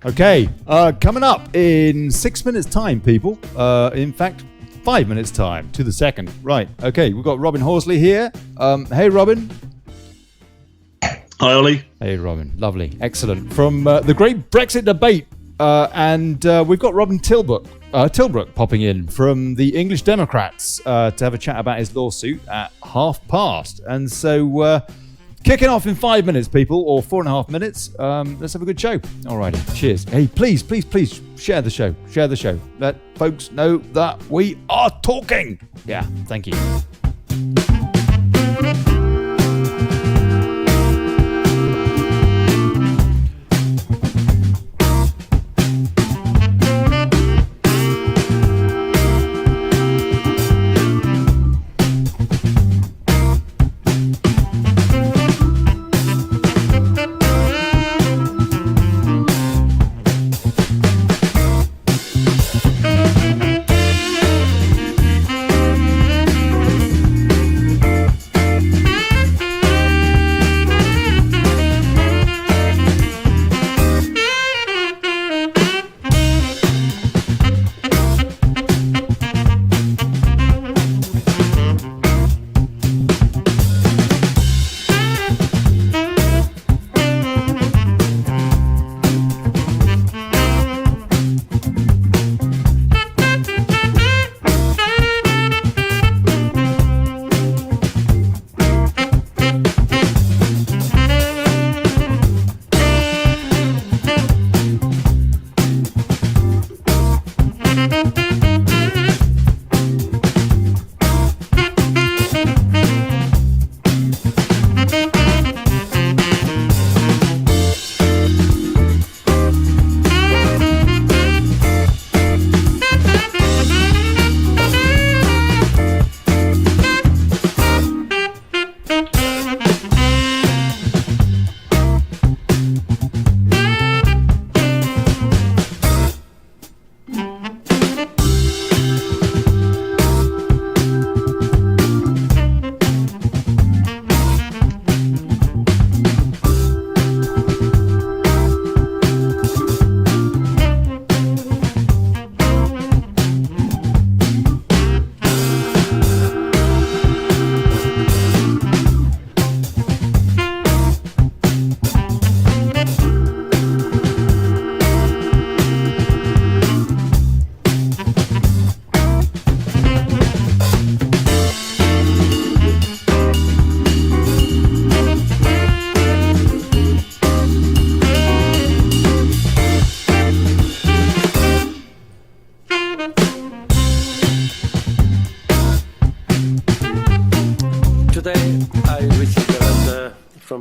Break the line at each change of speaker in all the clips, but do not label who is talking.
Okay, coming up in 6 minutes' time, people. In fact, 5 minutes' time to the second. Right, okay, we've got Robin Horsley here. Hey, Robin.
Hi, Ollie.
Hey, Robin. Lovely. Excellent. From the great Brexit debate. And we've got Robin Tilbrook popping in from the English Democrats to have a chat about his lawsuit at 12:30. And so... kicking off in 5 minutes, people, or 4.5 minutes. Let's have a good show. All righty. Cheers. Hey, please share the show. Share the show. Let folks know that we are talking. Yeah, thank you.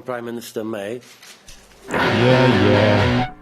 Prime Minister May.
Yeah.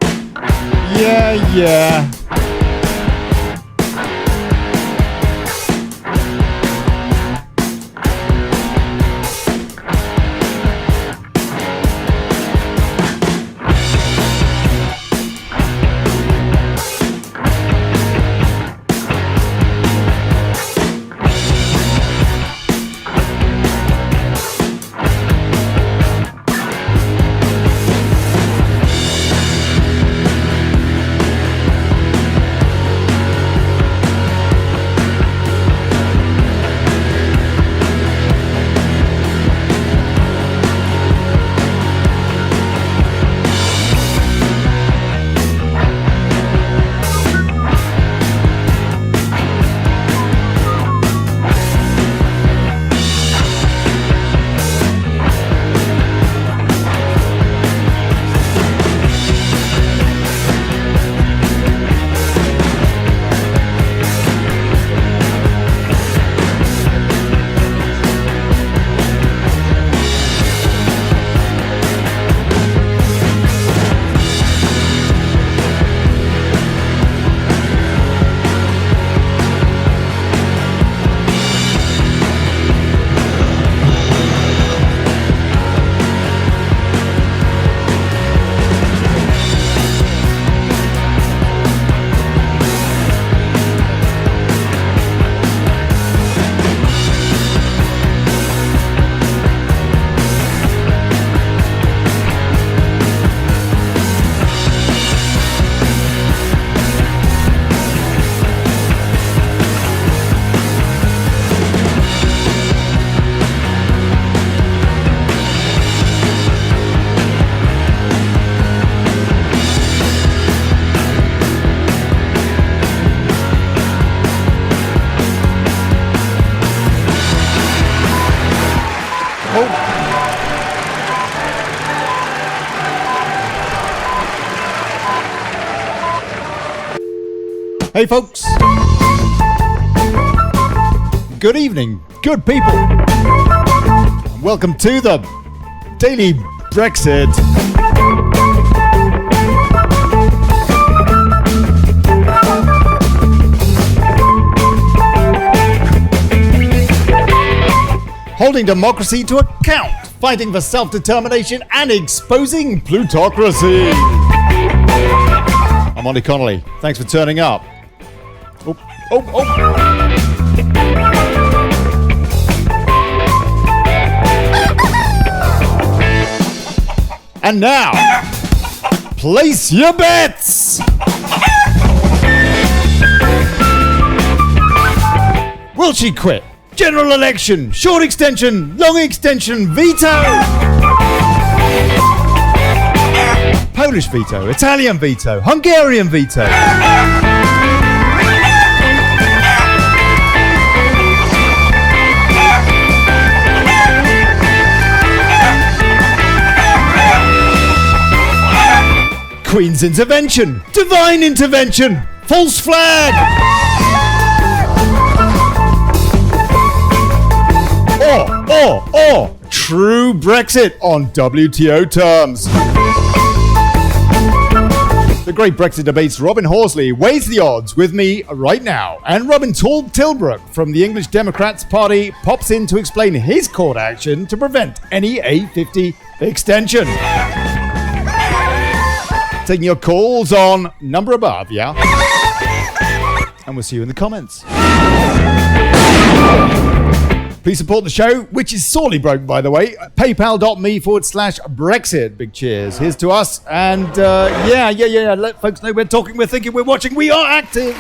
Hey folks, good evening, good people. Welcome to the Daily Brexit. Holding democracy to account, fighting for self-determination and exposing plutocracy. I'm Olly Connelly. Thanks for turning up. And now, place your bets. Will she quit? General election, short extension, long extension, veto. Polish veto, Italian veto, Hungarian veto. Queen's intervention, divine intervention, false flag. Or true Brexit on WTO terms. The Great Brexit Debate's Robin Horsley weighs the odds with me right now, and Robin Tilbrook from the English Democrats Party pops in to explain his court action to prevent any A50 extension. Taking your calls on number above, yeah? And we'll see you in the comments. Please support the show, which is sorely broke, by the way. PayPal.me/Brexit. Big cheers. Here's to us. And yeah. Let folks know we're talking, we're thinking, we're watching, we are active.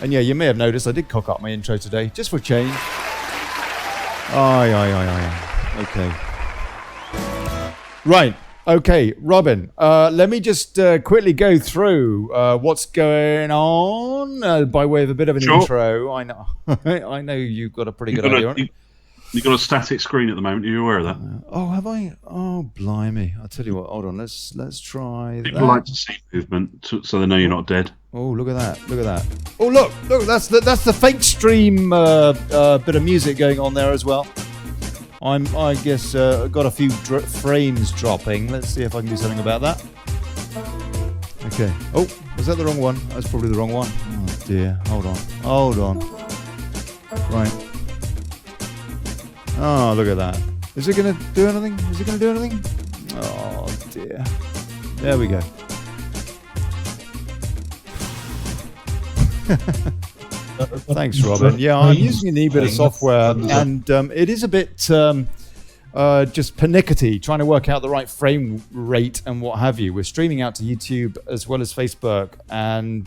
And yeah, you may have noticed I did cock up my intro today, just for a change. Aye. Okay. Right. Okay, Robin, let me just quickly go through what's going on by way of a bit of an intro. I know I know you've got a pretty good idea on it.
You've got a static screen at the moment. Are you aware of that?
Oh, have I? Oh, blimey. I'll tell you what. Hold on. Let's try
People like to see movement so they know you're not dead.
Oh, look at that. Look at that. Oh, look. That's the fake stream bit of music going on there as well. I guess got a few frames dropping. Let's see if I can do something about that. Okay. Oh, was that the wrong one? That's probably the wrong one. Oh dear. Hold on. Right. Oh, look at that. Is it going to do anything? Oh dear. There we go. Thanks, Robin. Yeah, I'm using a new bit of software, and it is a bit just pernickety, trying to work out the right frame rate and what have you. We're streaming out to YouTube as well as Facebook, and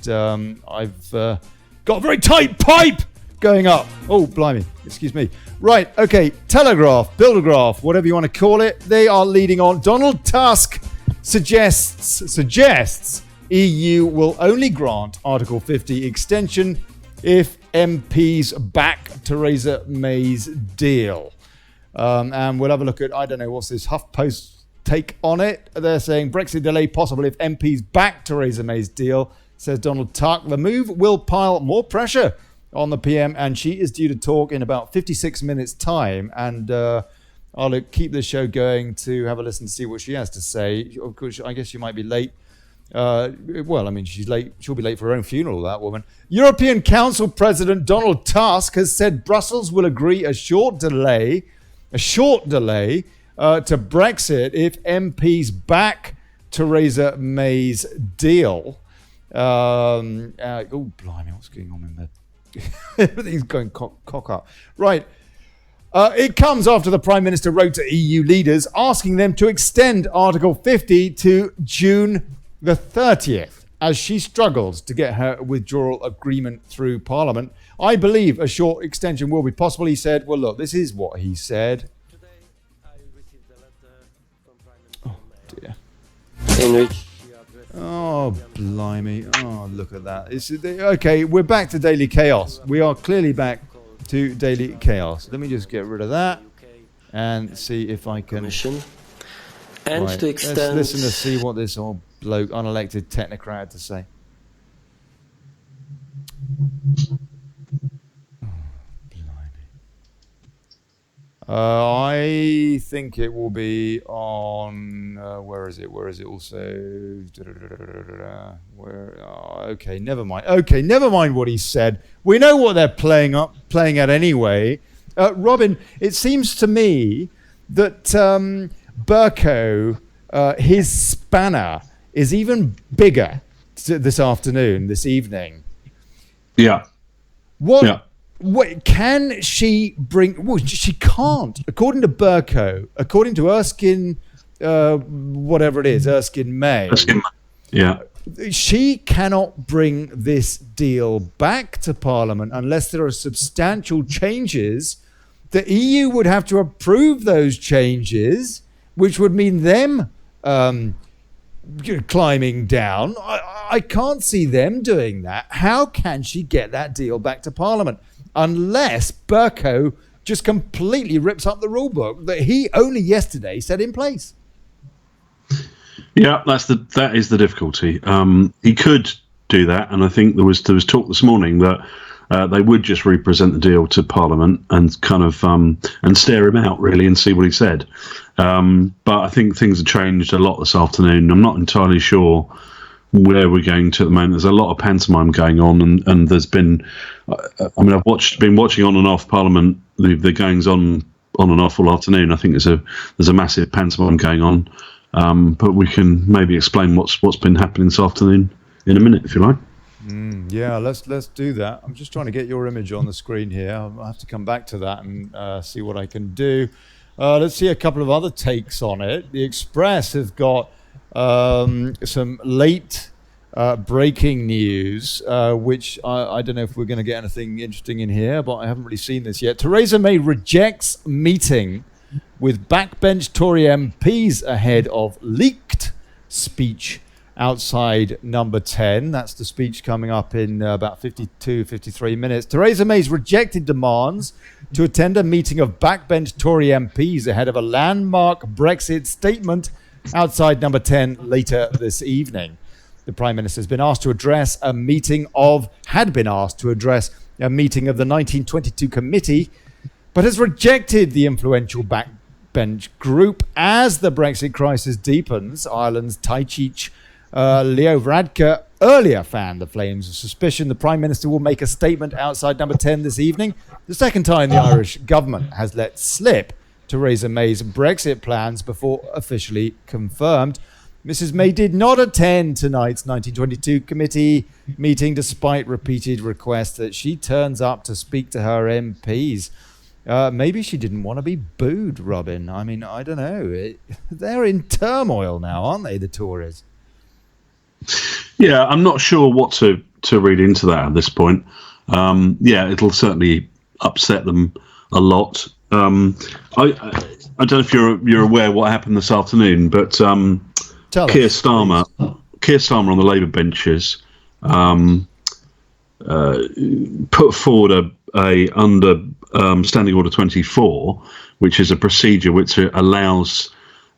I've got a very tight pipe going up. Oh, blimey. Excuse me. Right, okay. Telegraph, Bildergraph, whatever you want to call it. They are leading on. Donald Tusk suggests EU will only grant Article 50 extension if MPs back Theresa May's deal. And we'll have a look at, I don't know, what's this HuffPost take on it? They're saying Brexit delay possible if MPs back Theresa May's deal, says Donald Tusk. The move will pile more pressure on the PM, and she is due to talk in about 56 minutes' time. And I'll keep the show going to have a listen to see what she has to say. Of course, I guess she might be late. Well, I mean, she's late. She'll be late for her own funeral, that woman. European Council President Donald Tusk has said Brussels will agree a short delay to Brexit if MPs back Theresa May's deal. Oh, blimey, what's going on in there? Everything's going cock up. Right. It comes after the Prime Minister wrote to EU leaders asking them to extend Article 50 to June the 30th, as she struggles to get her withdrawal agreement through Parliament. I believe a short extension will be possible, he said. Well, look, this is what he said.
Today, I received a letter from Prime Minister
dear.
in which she addressed...
Oh, blimey. Oh, look at that. Okay, we're back to Daily Chaos. We are clearly back to Daily Chaos. Let me just get rid of that and see if I can...
and
right,
to extend...
Let's listen to see what this old bloke, unelected technocrat to say? I think it will be on. Where is it? Where is it? Also, where? Okay, never mind. Okay, never mind what he said. We know what they're playing at anyway. Robin, it seems to me that Burko, his spanner, is even bigger this evening.
Yeah.
What?
Yeah.
What can she bring? Well, she can't. According to Burko, according to Erskine, whatever it is, Erskine May.
Yeah.
She cannot bring this deal back to Parliament unless there are substantial changes. The EU would have to approve those changes, which would mean them climbing down. I can't see them doing that. How can she get that deal back to Parliament? Unless Burko just completely rips up the rule book that he only yesterday set in place.
Yeah, that is the difficulty. He could do that, and I think there was talk this morning that they would just represent the deal to Parliament and kind of and stare him out really and see what he said. But I think things have changed a lot this afternoon. I'm not entirely sure where we're going to at the moment. There's a lot of pantomime going on, and there's been. I mean, I've been watching on and off Parliament, the goings on and off all afternoon. I think there's a massive pantomime going on, but we can maybe explain what's been happening this afternoon in a minute, if you like.
Yeah, let's do that. I'm just trying to get your image on the screen here. I'll have to come back to that and see what I can do. Let's see a couple of other takes on it. The Express have got some late breaking news, which I don't know if we're going to get anything interesting in here, but I haven't really seen this yet. Theresa May rejects meeting with backbench Tory MPs ahead of leaked speech outside number 10. That's the speech coming up in about 53 minutes. Theresa May's rejected demands to attend a meeting of backbench Tory MPs ahead of a landmark Brexit statement outside number 10 later this evening. The Prime Minister had been asked to address a meeting of the 1922 committee, but has rejected the influential backbench group as the Brexit crisis deepens. Ireland's Taoiseach Leo Varadkar earlier fanned the flames of suspicion. The Prime Minister will make a statement outside number 10 this evening, the second time the Irish government has let slip Theresa May's Brexit plans before officially confirmed. Mrs. May did not attend tonight's 1922 committee meeting despite repeated requests that she turns up to speak to her MPs. Maybe she didn't want to be booed, Robin. I mean, I don't know. They're in turmoil now, aren't they, the Tories?
Yeah, I'm not sure what to read into that at this point. Yeah, it'll certainly upset them a lot. I don't know if you're aware what happened this afternoon, but Keir Starmer on the Labour benches put forward a under Standing Order 24, which is a procedure which allows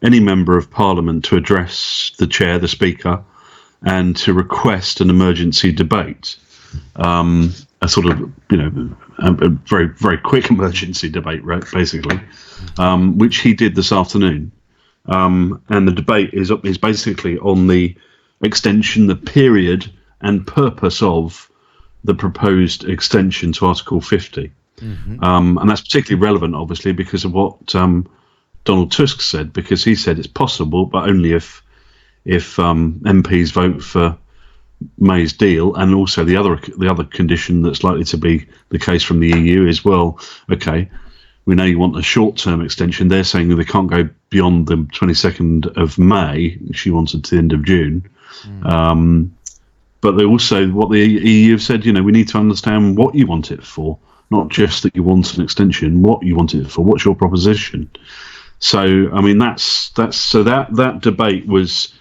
any member of Parliament to address the chair, the Speaker, and to request an emergency debate. A sort of, a very, very quick emergency debate, right, basically, which he did this afternoon. And the debate is basically on the extension, the period and purpose of the proposed extension to Article 50. Mm-hmm. And that's particularly relevant, obviously, because of what Donald Tusk said, because he said it's possible, but only if MPs vote for May's deal, and also the other condition that's likely to be the case from the EU is, well, okay, we know you want a short-term extension. They're saying that they can't go beyond the 22nd of May. She wanted to the end of June. But they also, what the EU have said, we need to understand what you want it for, not just that you want an extension, what you want it for, what's your proposition. So, I mean, that debate was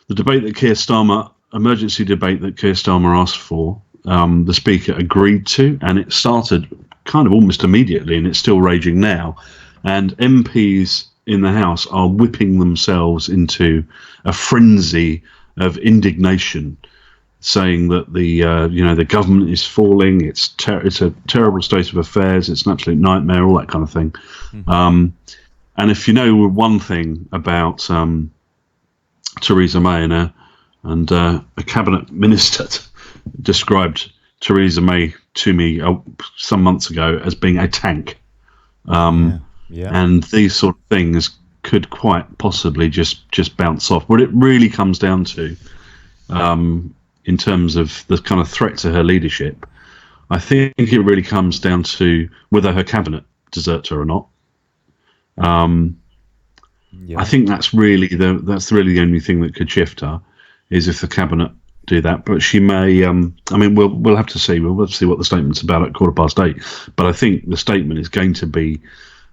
the debate that Keir Starmer, emergency debate that Keir Starmer asked for, the Speaker agreed to, and it started kind of almost immediately, and it's still raging now. And MPs in the House are whipping themselves into a frenzy of indignation, saying that the government is falling. It's a terrible state of affairs. It's an absolute nightmare. All that kind of thing. And if you know one thing about Theresa May and a cabinet minister described Theresa May to me some months ago as being a tank. And these sort of things could quite possibly just bounce off. What it really comes down to, in terms of the kind of threat to her leadership, I think it really comes down to whether her cabinet deserts her or not. I think that's really the only thing that could shift her, is if the cabinet do that. But she may. We'll have to see. We'll have to see what the statement's about at 8:15. But I think the statement is going to be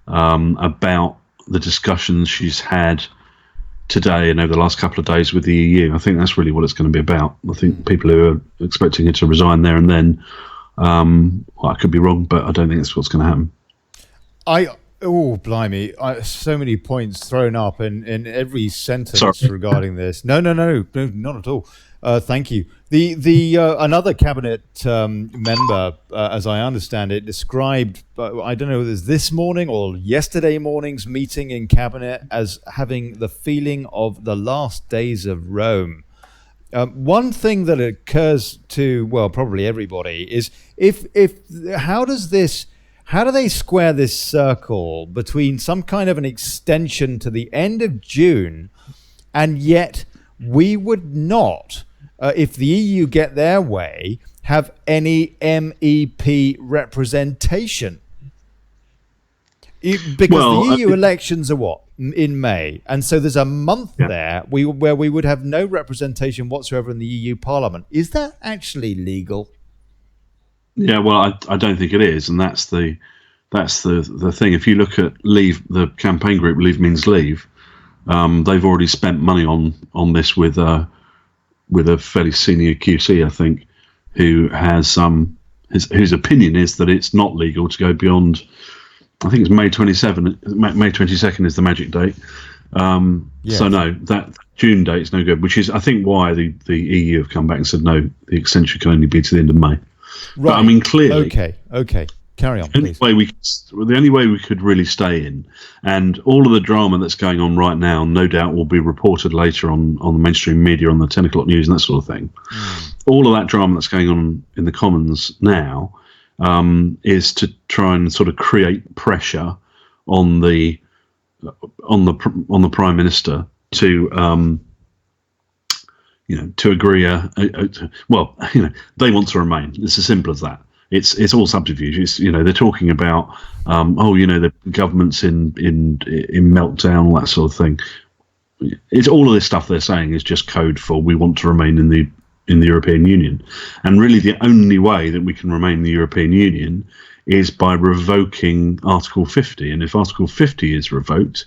about the discussions she's had today and over the last couple of days with the EU. I think that's really what it's going to be about. I think people who are expecting her to resign there and then, I could be wrong, but I don't think that's what's going to happen.
Oh, blimey. So many points thrown up in every sentence regarding this. No, not at all. Thank you. The another cabinet member, as I understand it, described, I don't know if it was this morning or yesterday morning's meeting in cabinet, as having the feeling of the last days of Rome. One thing that occurs to, well, probably everybody is how do they square this circle between some kind of an extension to the end of June, and yet we would not, if the EU get their way, have any MEP representation? Because the EU elections are what? In May. And so there's a month there where we would have no representation whatsoever in the EU Parliament. Is that actually legal?
Yeah, well, I don't think it is, and that's the thing. If you look at Leave, the campaign group Leave Means Leave, they've already spent money on this with a fairly senior QC, I think, who has whose opinion is that it's not legal to go beyond. I think it's May 27. May 22nd is the magic date. So no, that June date is no good. Which is, I think, why the EU have come back and said no, the extension can only be to the end of May.
Right.
But I mean, clearly.
Okay. Carry on, please.
The only way we could really stay in, and all of the drama that's going on right now, no doubt will be reported later on the mainstream media, on the 10 o'clock news and that sort of thing. All of that drama that's going on in the Commons now is to try and sort of create pressure on the Prime Minister to to agree. They want to remain. It's as simple as that. It's all subterfuge. It's, they're talking about the government's in meltdown, all that sort of thing. It's all of this stuff they're saying is just code for we want to remain in the European Union. And really the only way that we can remain in the European Union is by revoking Article 50. And if Article 50 is revoked,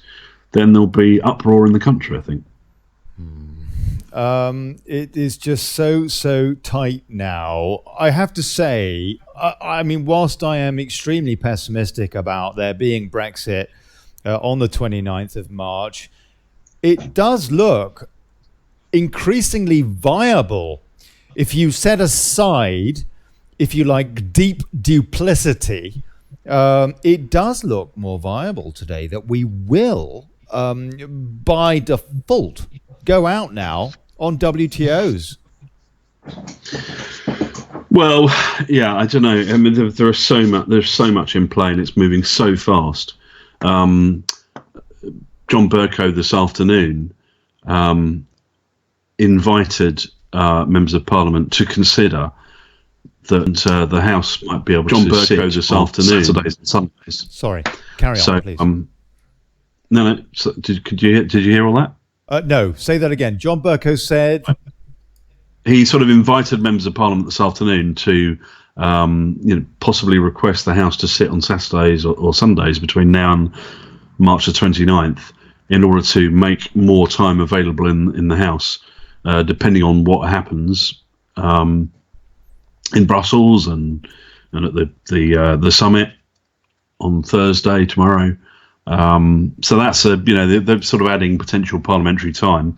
then there'll be uproar in the country, I think.
It is just so tight now. I have to say, I mean, whilst I am extremely pessimistic about there being Brexit on the 29th of March, it does look increasingly viable if you set aside, if you like, deep duplicity. It does look more viable today that we will, by default, go out now on WTOs.
Well, yeah, I don't know. I mean, there's so much in play, and it's moving so fast. John Bercow this afternoon invited members of Parliament to consider that the House might be able to sit this afternoon, Saturdays and Sundays.
Sorry, carry on, please.
No. So did you hear all that?
No, say that again. John Bercow said
he sort of invited members of Parliament this afternoon to possibly request the House to sit on Saturdays or Sundays between now and March the 29th in order to make more time available in the House, depending on what happens in Brussels and at the summit on Thursday tomorrow. So that's they're sort of adding potential parliamentary time.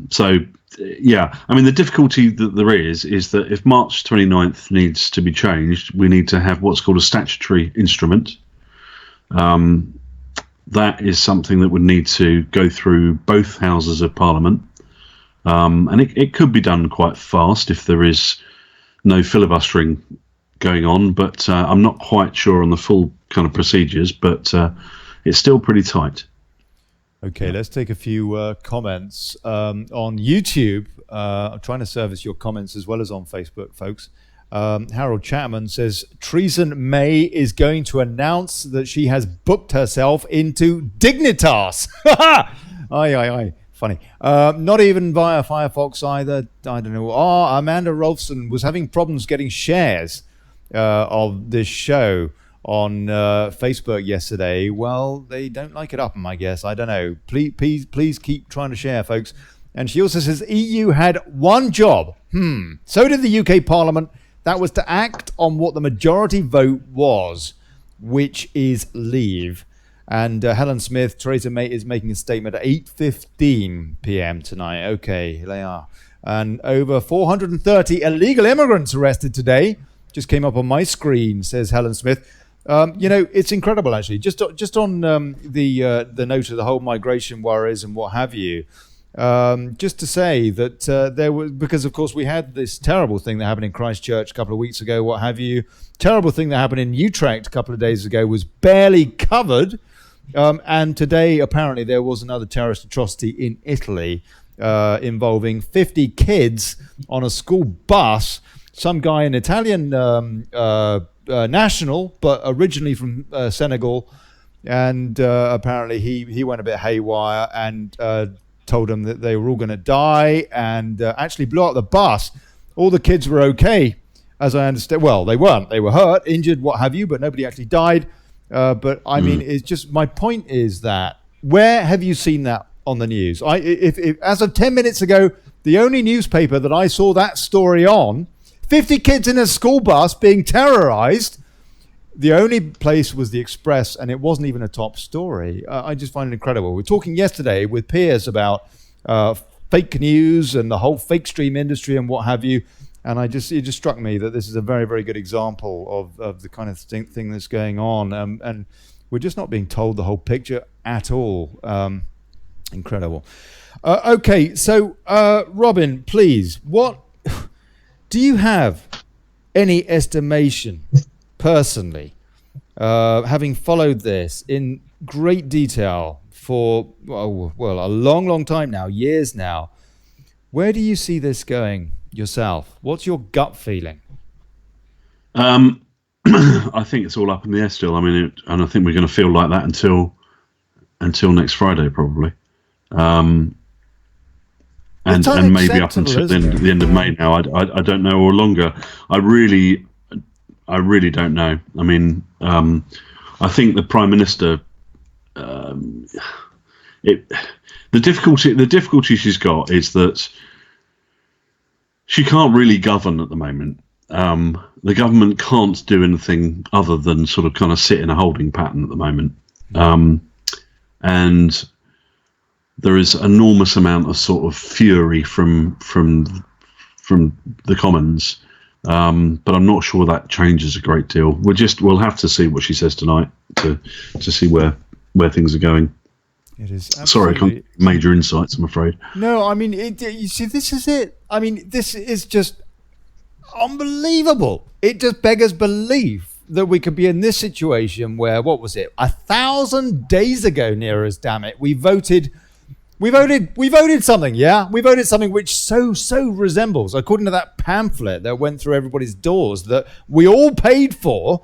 So yeah, I mean, the difficulty that there is that if March 29th needs to be changed, we need to have what's called a statutory instrument. That is something that would need to go through both houses of Parliament. And it could be done quite fast if there is no filibustering going on, but I'm not quite sure on the full kind of procedures, but it's still pretty tight.
Okay, let's take a few comments on YouTube. I'm trying to service your comments as well as on Facebook, folks. Harold Chapman says, Treason May is going to announce that she has booked herself into Dignitas. Aye. Funny. Not even via Firefox either. I don't know. Amanda Rolfson was having problems getting shares of this show on Facebook yesterday. Well, they don't like it up, I guess. I don't know. Please keep trying to share, folks. And she also says EU had one job. So did the UK Parliament. That was to act on what the majority vote was, which is leave. And Helen Smith, Theresa May is making a statement at 8:15 p.m. tonight. Okay, they are. And over 430 illegal immigrants arrested today. Just came up on my screen, says Helen Smith. It's incredible, actually. Just on the note of the whole migration worries and what have you. Just to say that there was, because of course we had this terrible thing that happened in Christchurch a couple of weeks ago, what have you. Terrible thing that happened in Utrecht a couple of days ago was barely covered. And today, apparently, there was another terrorist atrocity in Italy involving 50 kids on a school bus. Some guy, an Italian national, but originally from Senegal, and apparently he went a bit haywire and told them that they were all going to die, and actually blew up the bus. All the kids were okay, as I understand. Well, they weren't. They were hurt, injured, what have you, but nobody actually died. But I mean, it's just, my point is that where have you seen that on the news? If as of 10 minutes ago, the only newspaper that I saw that story on, 50 kids in a school bus being terrorized, the only place was the Express, and it wasn't even a top story. I just find it incredible. We were talking yesterday with Piers about fake news and the whole fake stream industry and what have you. And it just struck me that this is a very, very good example of the kind of thing that's going on. And we're just not being told the whole picture at all. Incredible. Okay, so Robin, please, what do you have any estimation personally, having followed this in great detail for, well, a long, long time now, years now, where do you see this going yourself? What's your gut feeling?
I think it's all up in the air still. I mean, and I think we're going to feel like that until next Friday, probably. And maybe up until the end of May now. I don't know, or longer. I really don't know. I mean, I think the Prime Minister, the difficulty she's got is that she can't really govern at the moment. The government can't do anything other than sort of kind of sit in a holding pattern at the moment. And there is enormous amount of sort of fury from the Commons. But I'm not sure that changes a great deal. We'll have to see what she says tonight to see where things are going.
It is absolutely...
Sorry, I can't give major insights, I'm afraid.
No, I mean, you see, this is it. I mean, this is just unbelievable. It just beggars belief that we could be in this situation where, what was it, 1,000 days ago, near us, damn it, we voted something, yeah? We voted something which so resembles, according to that pamphlet that went through everybody's doors, that we all paid for,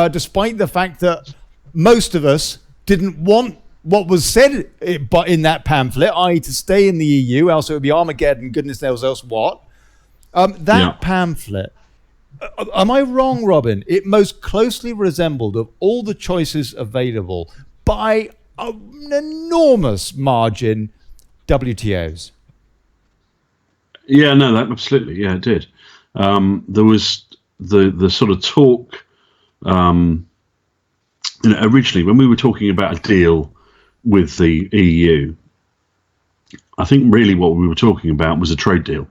despite the fact that most of us didn't want what was said but in that pamphlet, i.e. to stay in the EU, else it would be Armageddon, goodness knows else what. That pamphlet, am I wrong, Robin? It most closely resembled, of all the choices available, by an enormous margin, WTOs.
Yeah, no, that absolutely, yeah, it did. There was the sort of talk, originally when we were talking about a deal with the EU, I think really what we were talking about was a trade deal.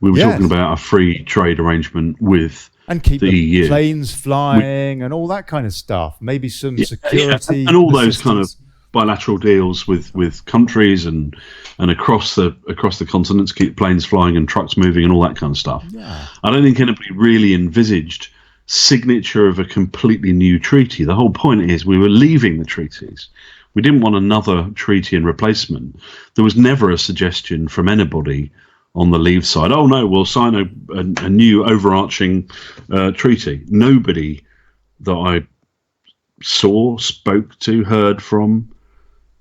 We were talking about a free trade arrangement with
and keep
the EU.
planes flying and all that kind of stuff. Maybe some security
and all those kind of bilateral deals with countries and across the continents, keep planes flying and trucks moving and all that kind of stuff.
Yeah.
I don't think anybody really envisaged signature of a completely new treaty. The whole point is we were leaving the treaties. We didn't want another treaty in replacement. There was never a suggestion from anybody on the leave side, oh no, we'll sign a new overarching treaty. Nobody that I saw, spoke to, heard from,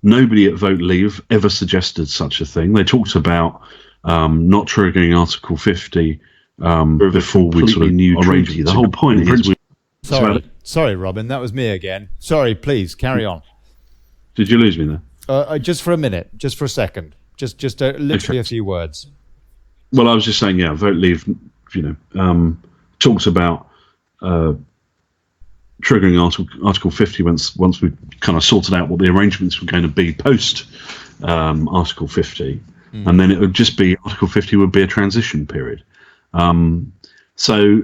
nobody at Vote Leave ever suggested such a thing. They talked about not triggering Article 50 before we sort of new treaty. The whole point is...
Sorry, Robin, that was me again. Sorry, please, carry on.
Did you lose me there?
Just for a minute, just for a second. Just literally a few words.
Well, I was just saying, Vote Leave, talks about triggering Article 50 once we kind of sorted out what the arrangements were going to be post Article 50, and then it would just be Article 50 would be a transition period. So,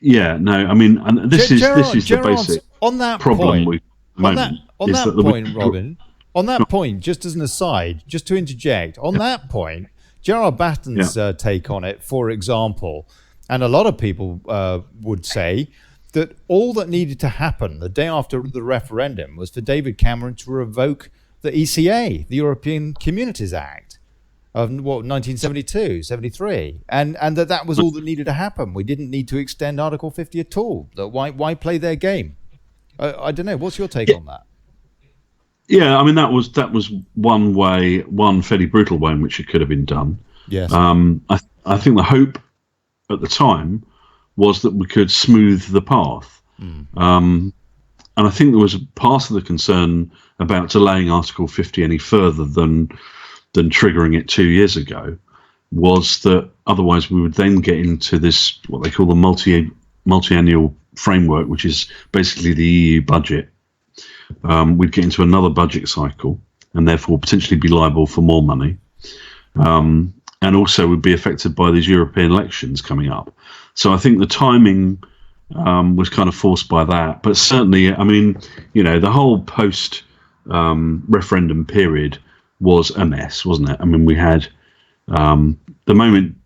yeah, no, I mean, and this is the basic
on that
problem
point, on that point, Robin. On that point, just as an aside, just to interject, on that point, Gerard Batten's take on it, for example, and a lot of people would say that all that needed to happen the day after the referendum was for David Cameron to revoke the ECA, the European Communities Act of 1972, 73, and that was all that needed to happen. We didn't need to extend Article 50 at all. Why play their game? I don't know. What's your take on that?
Yeah, I mean that was one way, one fairly brutal way in which it could have been done.
Yes.
I think the hope at the time was that we could smooth the path, and I think there was a part of the concern about delaying Article 50 any further than triggering it 2 years ago, was that otherwise we would then get into this what they call the multi-annual framework, which is basically the EU budget. We'd get into another budget cycle and therefore potentially be liable for more money, and also would be affected by these European elections coming up. So I think the timing was kind of forced by that. But certainly, I mean, the whole post referendum period was a mess, wasn't it? I mean, we had the moment.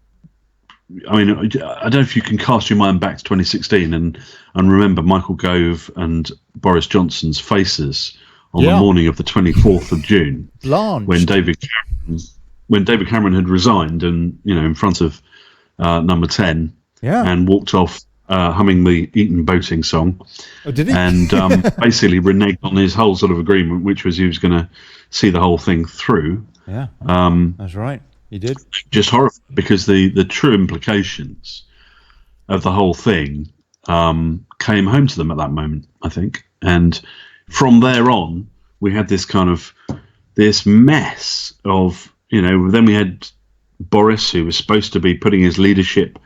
I mean, I don't know if you can cast your mind back to 2016 and remember Michael Gove and Boris Johnson's faces on the morning of the 24th of June, when David Cameron had resigned and in front of Number 10 and walked off humming the Eton boating song.
Oh, did he?
And basically reneged on his whole sort of agreement, which was he was going to see the whole thing through.
Yeah, that's right. He did. Just
horrible, because the true implications of the whole thing came home to them at that moment, I think. And from there on, we had this kind of this mess of, then we had Boris, who was supposed to be putting his leadership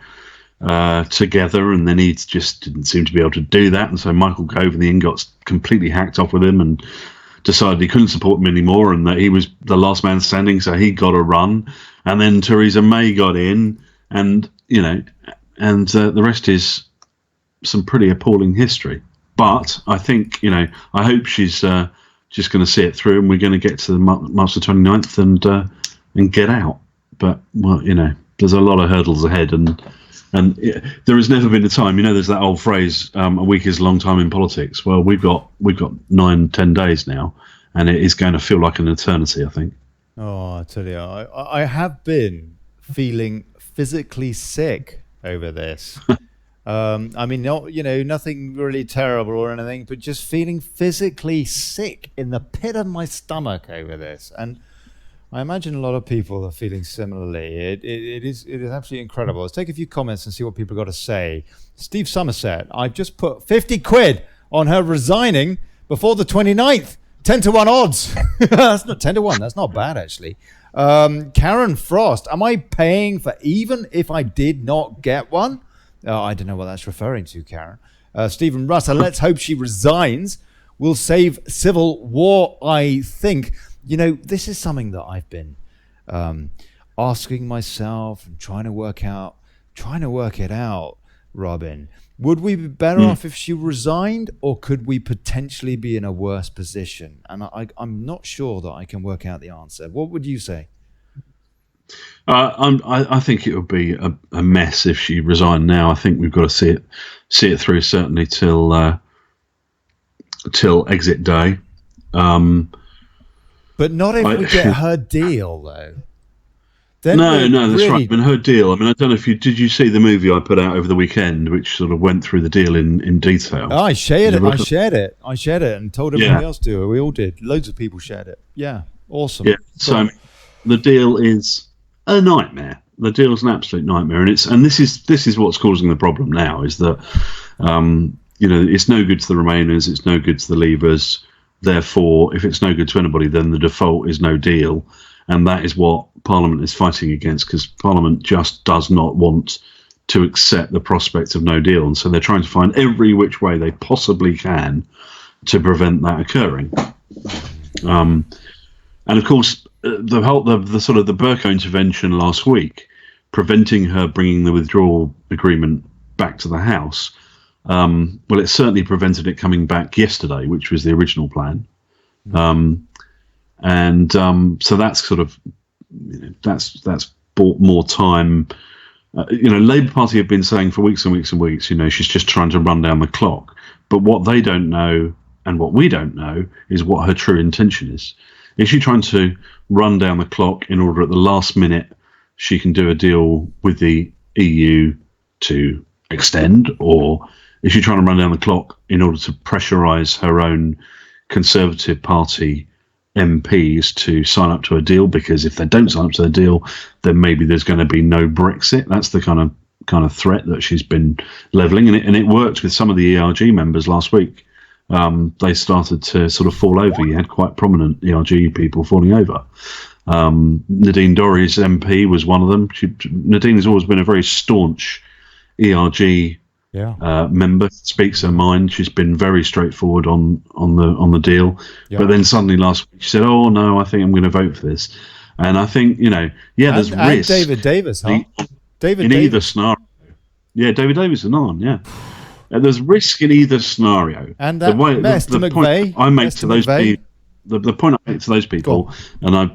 together, and then he just didn't seem to be able to do that. And so Michael Gove in the end got completely hacked off with him and decided he couldn't support him anymore, and that he was the last man standing, so he got a run. And then Theresa May got in, and the rest is some pretty appalling history. But I think, I hope she's just going to see it through, and we're going to get to the March the 29th and get out. But there's a lot of hurdles ahead, and there has never been a time. There's that old phrase, a week is a long time in politics. Well, we've got 9-10 days now, and it is going to feel like an eternity, I think.
Oh, I tell you, I have been feeling physically sick over this. I mean, nothing really terrible or anything, but just feeling physically sick in the pit of my stomach over this. And I imagine a lot of people are feeling similarly. It is absolutely incredible. Let's take a few comments and see what people got to say. Steve Somerset, I've just put 50 quid on her resigning before the 29th. 10-1 odds. That's not 10-1. That's not bad, actually. Karen Frost, am I paying for even if I did not get one? I don't know what that's referring to, Karen. Stephen Russell, let's hope she resigns. We'll save civil war, I think. this is something that I've been asking myself and trying to work it out, Robin. Would we be better off if she resigned, or could we potentially be in a worse position? And I'm not sure that I can work out the answer. What would you say?
I think it would be a mess if she resigned now. I think we've got to see it through, certainly till exit day.
But not if we get her deal, though. Then
no, that's right. I mean, her deal. I mean, I don't know if did you see the movie I put out over the weekend, which sort of went through the deal in detail.
Oh, I shared it. I shared it and told everybody else to. We all did. Loads of people shared it. Yeah, awesome.
Yeah. So the deal is a nightmare. The deal is an absolute nightmare, and this is what's causing the problem now. Is that it's no good to the Remainers, it's no good to the Leavers. Therefore, if it's no good to anybody, then the default is no deal. And that is what Parliament is fighting against, because Parliament just does not want to accept the prospect of no deal. And so they're trying to find every which way they possibly can to prevent that occurring. And of course, the sort of the Burko intervention last week, preventing her bringing the withdrawal agreement back to the House, well, it certainly prevented it coming back yesterday, which was the original plan. So that's sort of, that's bought more time. Labour Party have been saying for weeks and weeks and weeks, she's just trying to run down the clock. But what they don't know, and what we don't know, is what her true intention is. Is she trying to run down the clock in order at the last minute she can do a deal with the EU to extend, or is she trying to run down the clock in order to pressurise her own Conservative Party MPs to sign up to a deal? Because if they don't sign up to the deal, then maybe there's going to be no Brexit. That's the kind of threat that she's been levelling, and it worked with some of the ERG members last week. They started to sort of fall over. You had quite prominent ERG people falling over. Nadine Dorries MP was one of them. Nadine has always been a very staunch ERG member, speaks her mind. She's been very straightforward on the deal. But then suddenly last week she said, "Oh no, I think I'm going to vote for this." And I think there's risk.
And David Davis, huh?
Either scenario. Yeah, David Davis and on. Yeah, there's risk in either scenario.
And that
the point I make to those people. The point I make to those people, and I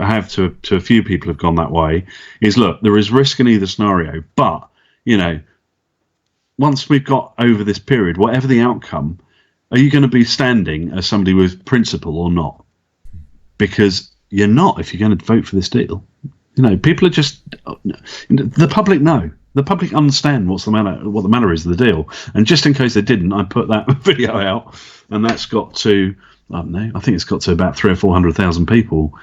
have to a few people have gone that way, is look, there is risk in either scenario, but once we've got over this period, whatever the outcome, are you going to be standing as somebody with principle or not? Because you're not if you're going to vote for this deal. People are just, the public know. The public understand what the matter is of the deal. And just in case they didn't, I put that video out, and that's got to, I don't know, I think it's got to about 300,000 or 400,000 people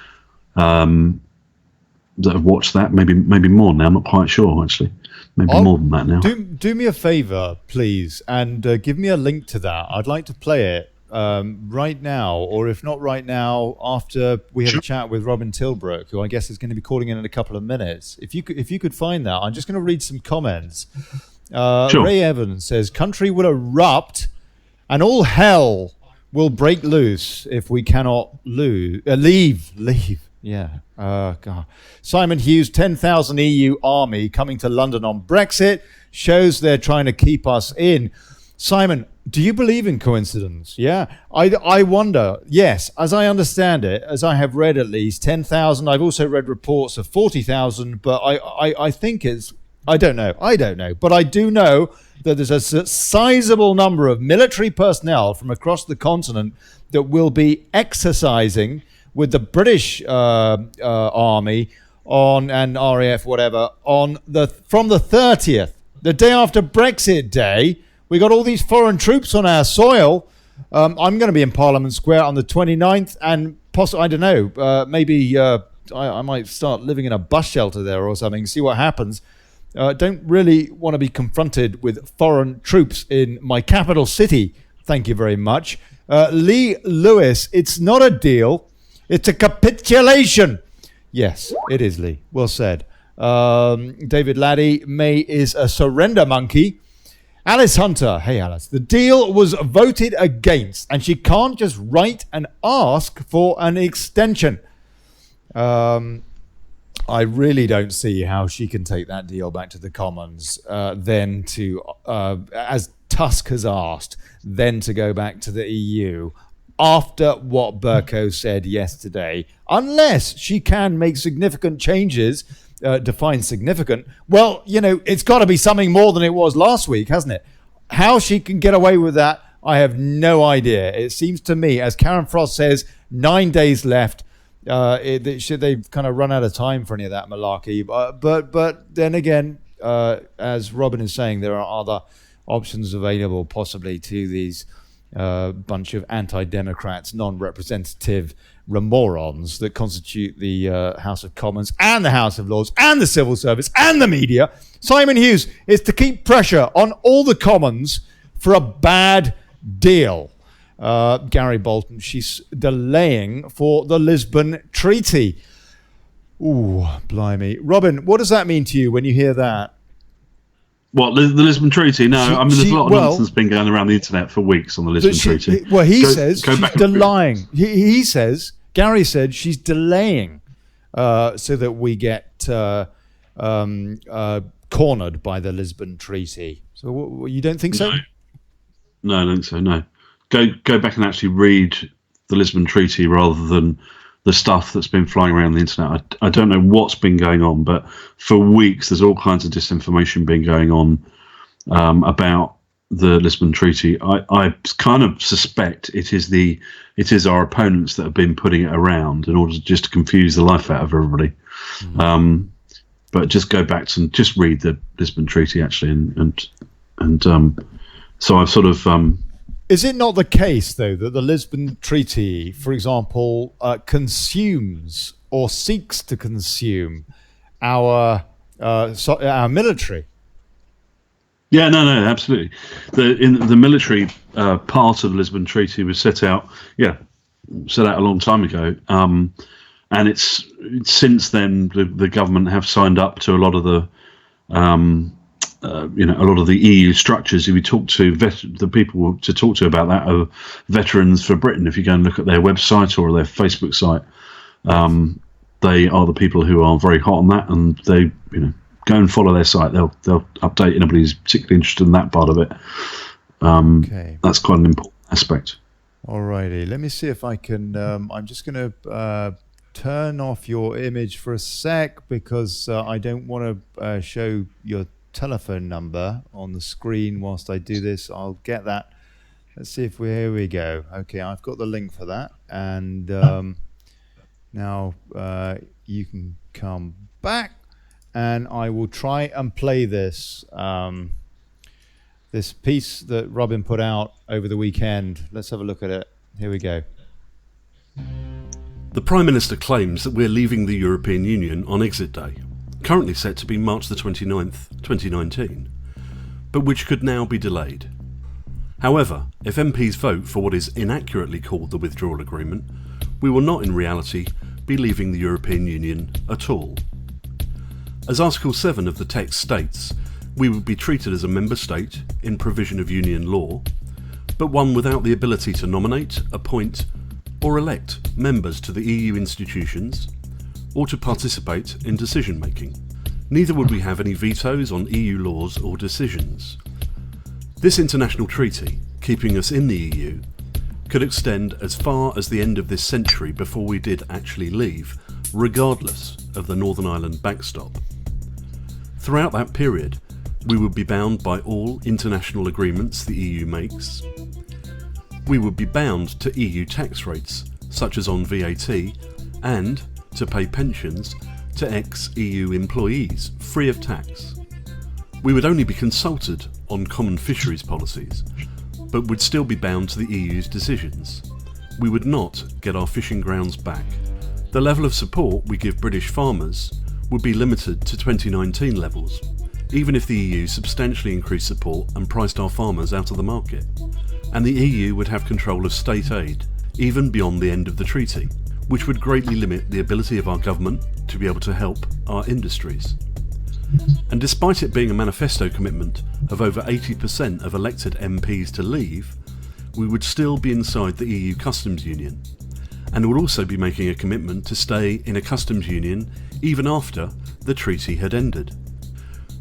that have watched that. Maybe more now. I'm not quite sure, actually. Maybe more than that now.
Do me a favour, please, and give me a link to that. I'd like to play it right now, or if not right now, after we have a chat with Robin Tilbrook, who I guess is going to be calling in a couple of minutes. If you could find that, I'm just going to read some comments. Ray Evans says, "Country will erupt, and all hell will break loose if we cannot leave." Yeah. God. Simon Hughes, 10,000 EU army coming to London on Brexit shows they're trying to keep us in. Simon, do you believe in coincidence? Yeah. I wonder. Yes, as I understand it, as I have read at least 10,000. I've also read reports of 40,000, but I think it's, I don't know. But I do know that there's a sizable number of military personnel from across the continent that will be exercising with the British army and RAF, whatever, from the 30th, the day after Brexit Day. We got all these foreign troops on our soil. I'm going to be in Parliament Square on the 29th, and possibly, I don't know, maybe I might start living in a bus shelter there or something, see what happens. Don't really want to be confronted with foreign troops in my capital city. Thank you very much. Lee Lewis, it's not a deal. It's a capitulation. Yes, it is, Lee. Well said. David Laddie, May is a surrender monkey. Alice Hunter. Hey, Alice. The deal was voted against, and she can't just write and ask for an extension. I really don't see how she can take that deal back to the Commons, then to, as Tusk has asked, then to go back to the EU after what Bercow said yesterday, unless she can make significant changes. Define significant. Well, it's got to be something more than it was last week, hasn't it? How she can get away with that, I have no idea. It seems to me, as Karen Frost says, 9 days left. They've kind of run out of time for any of that malarkey. But then again, as Robin is saying, there are other options available possibly to these bunch of anti-democrats, non-representative morons that constitute the House of Commons and the House of Lords and the civil service and the media. Simon Hughes is to keep pressure on all the Commons for a bad deal. Gary Bolton, she's delaying for the Lisbon Treaty. Ooh, blimey. Robin, what does that mean to you when you hear that?
What, the Lisbon Treaty? No, there's a lot of nonsense been going around the internet for weeks on the Lisbon Treaty.
Well, he says she's delaying. He says, Gary said she's delaying so that we get cornered by the Lisbon Treaty. So you don't think so?
No, I don't think so, no. Go back and actually read the Lisbon Treaty rather than the stuff that's been flying around the internet. I don't know what's been going on, but for weeks there's all kinds of disinformation been going on about the Lisbon Treaty. I kind of suspect it is our opponents that have been putting it around in order to confuse the life out of everybody. But just go back and just read the Lisbon Treaty actually, and so I've sort of.
Is it not the case, though, that the Lisbon Treaty, for example, consumes or seeks to consume our military?
Yeah, no, absolutely. The military part of the Lisbon Treaty was set out a long time ago, and it's since then the government have signed up to a lot of the. A lot of the EU structures. If you talk to the people to talk to about that are Veterans for Britain. If you go and look at their website or their Facebook site, they are the people who are very hot on that, and they go and follow their site. They'll update anybody who's particularly interested in that part of it. Okay. That's quite an important aspect.
Alrighty, let me see if I can. I'm just going to turn off your image for a sec because I don't want to show your telephone number on the screen whilst I do this. I'll get that. Let's see if here we go. Okay, I've got the link for that, and now you can come back, and I will try and play this this piece that Robin put out over the weekend. Let's have a look at it. Here we go.
The Prime Minister claims that we're leaving the European Union on exit day, currently set to be March the 29th, 2019, but which could now be delayed. However, if MPs vote for what is inaccurately called the withdrawal agreement, we will not in reality be leaving the European Union at all. As Article 7 of the text states, we would be treated as a member state in provision of union law, but one without the ability to nominate, appoint or elect members to the EU institutions or to participate in decision making. Neither would we have any vetoes on EU laws or decisions. This international treaty, keeping us in the EU, could extend as far as the end of this century before we did actually leave, regardless of the Northern Ireland backstop. Throughout that period, we would be bound by all international agreements the EU makes. We would be bound to EU tax rates, such as on VAT, and to pay pensions to ex-EU employees free of tax. We would only be consulted on common fisheries policies, but would still be bound to the EU's decisions. We would not get our fishing grounds back. The level of support we give British farmers would be limited to 2019 levels, even if the EU substantially increased support and priced our farmers out of the market. And the EU would have control of state aid, even beyond the end of the treaty, which would greatly limit the ability of our government to be able to help our industries. And despite it being a manifesto commitment of over 80% of elected MPs to leave, we would still be inside the EU customs union, and would also be making a commitment to stay in a customs union even after the treaty had ended.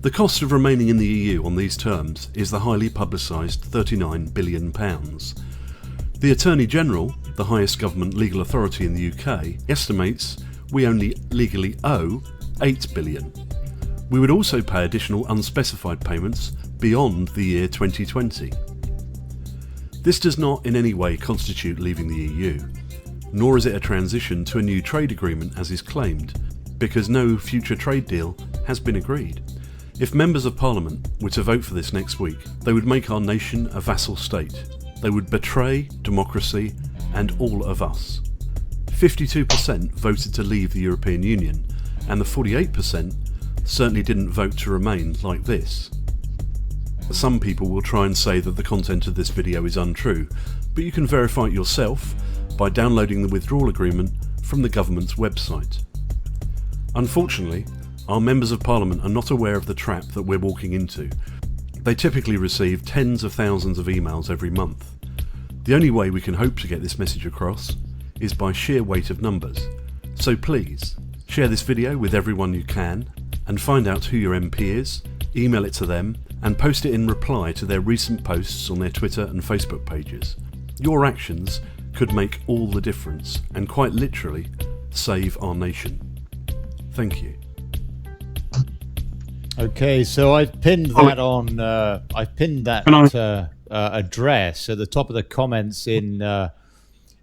The cost of remaining in the EU on these terms is the highly publicised £39 billion. The Attorney General, the highest government legal authority in the UK, estimates we only legally owe £8 billion. We would also pay additional unspecified payments beyond the year 2020. This does not in any way constitute leaving the EU, nor is it a transition to a new trade agreement as is claimed, because no future trade deal has been agreed. If members of Parliament were to vote for this next week, they would make our nation a vassal state. They would betray democracy and all of us. 52% voted to leave the European Union, and the 48% certainly didn't vote to remain like this. Some people will try and say that the content of this video is untrue, but you can verify it yourself by downloading the withdrawal agreement from the government's website. Unfortunately, our members of Parliament are not aware of the trap that we're walking into. They typically receive tens of thousands of emails every month. The only way we can hope to get this message across is by sheer weight of numbers. So please, share this video with everyone you can, and find out who your MP is, email it to them, and post it in reply to their recent posts on their Twitter and Facebook pages. Your actions could make all the difference, and quite literally, save our nation. Thank you.
Okay, so I've pinned that on. I've pinned that address at the top of the comments in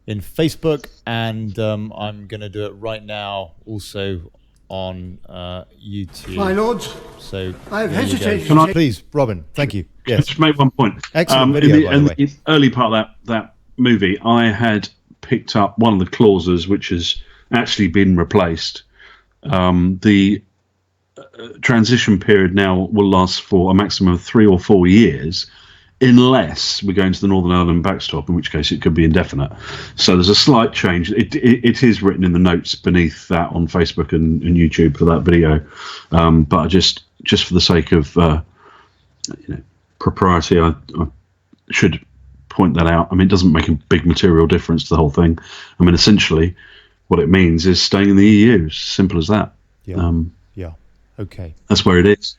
Facebook, and I'm going to do it right now also on YouTube.
My lords,
so
I've hesitated.
Please, Robin, thank you. Yes.
Just make one point.
Excellent video, by the way.
In the early part of that movie, I had picked up one of the clauses which has actually been replaced. The transition period now will last for a maximum of 3 or 4 years, unless we go into the Northern Ireland backstop, in which case it could be indefinite. So there's a slight change. It is written in the notes beneath that on Facebook and YouTube for that video, but I just for the sake of propriety, I should point that out. I mean, it doesn't make a big material difference to the whole thing. I mean, essentially, what it means is staying in the EU. Simple as that.
Yeah. Yeah. Okay.
That's where it is.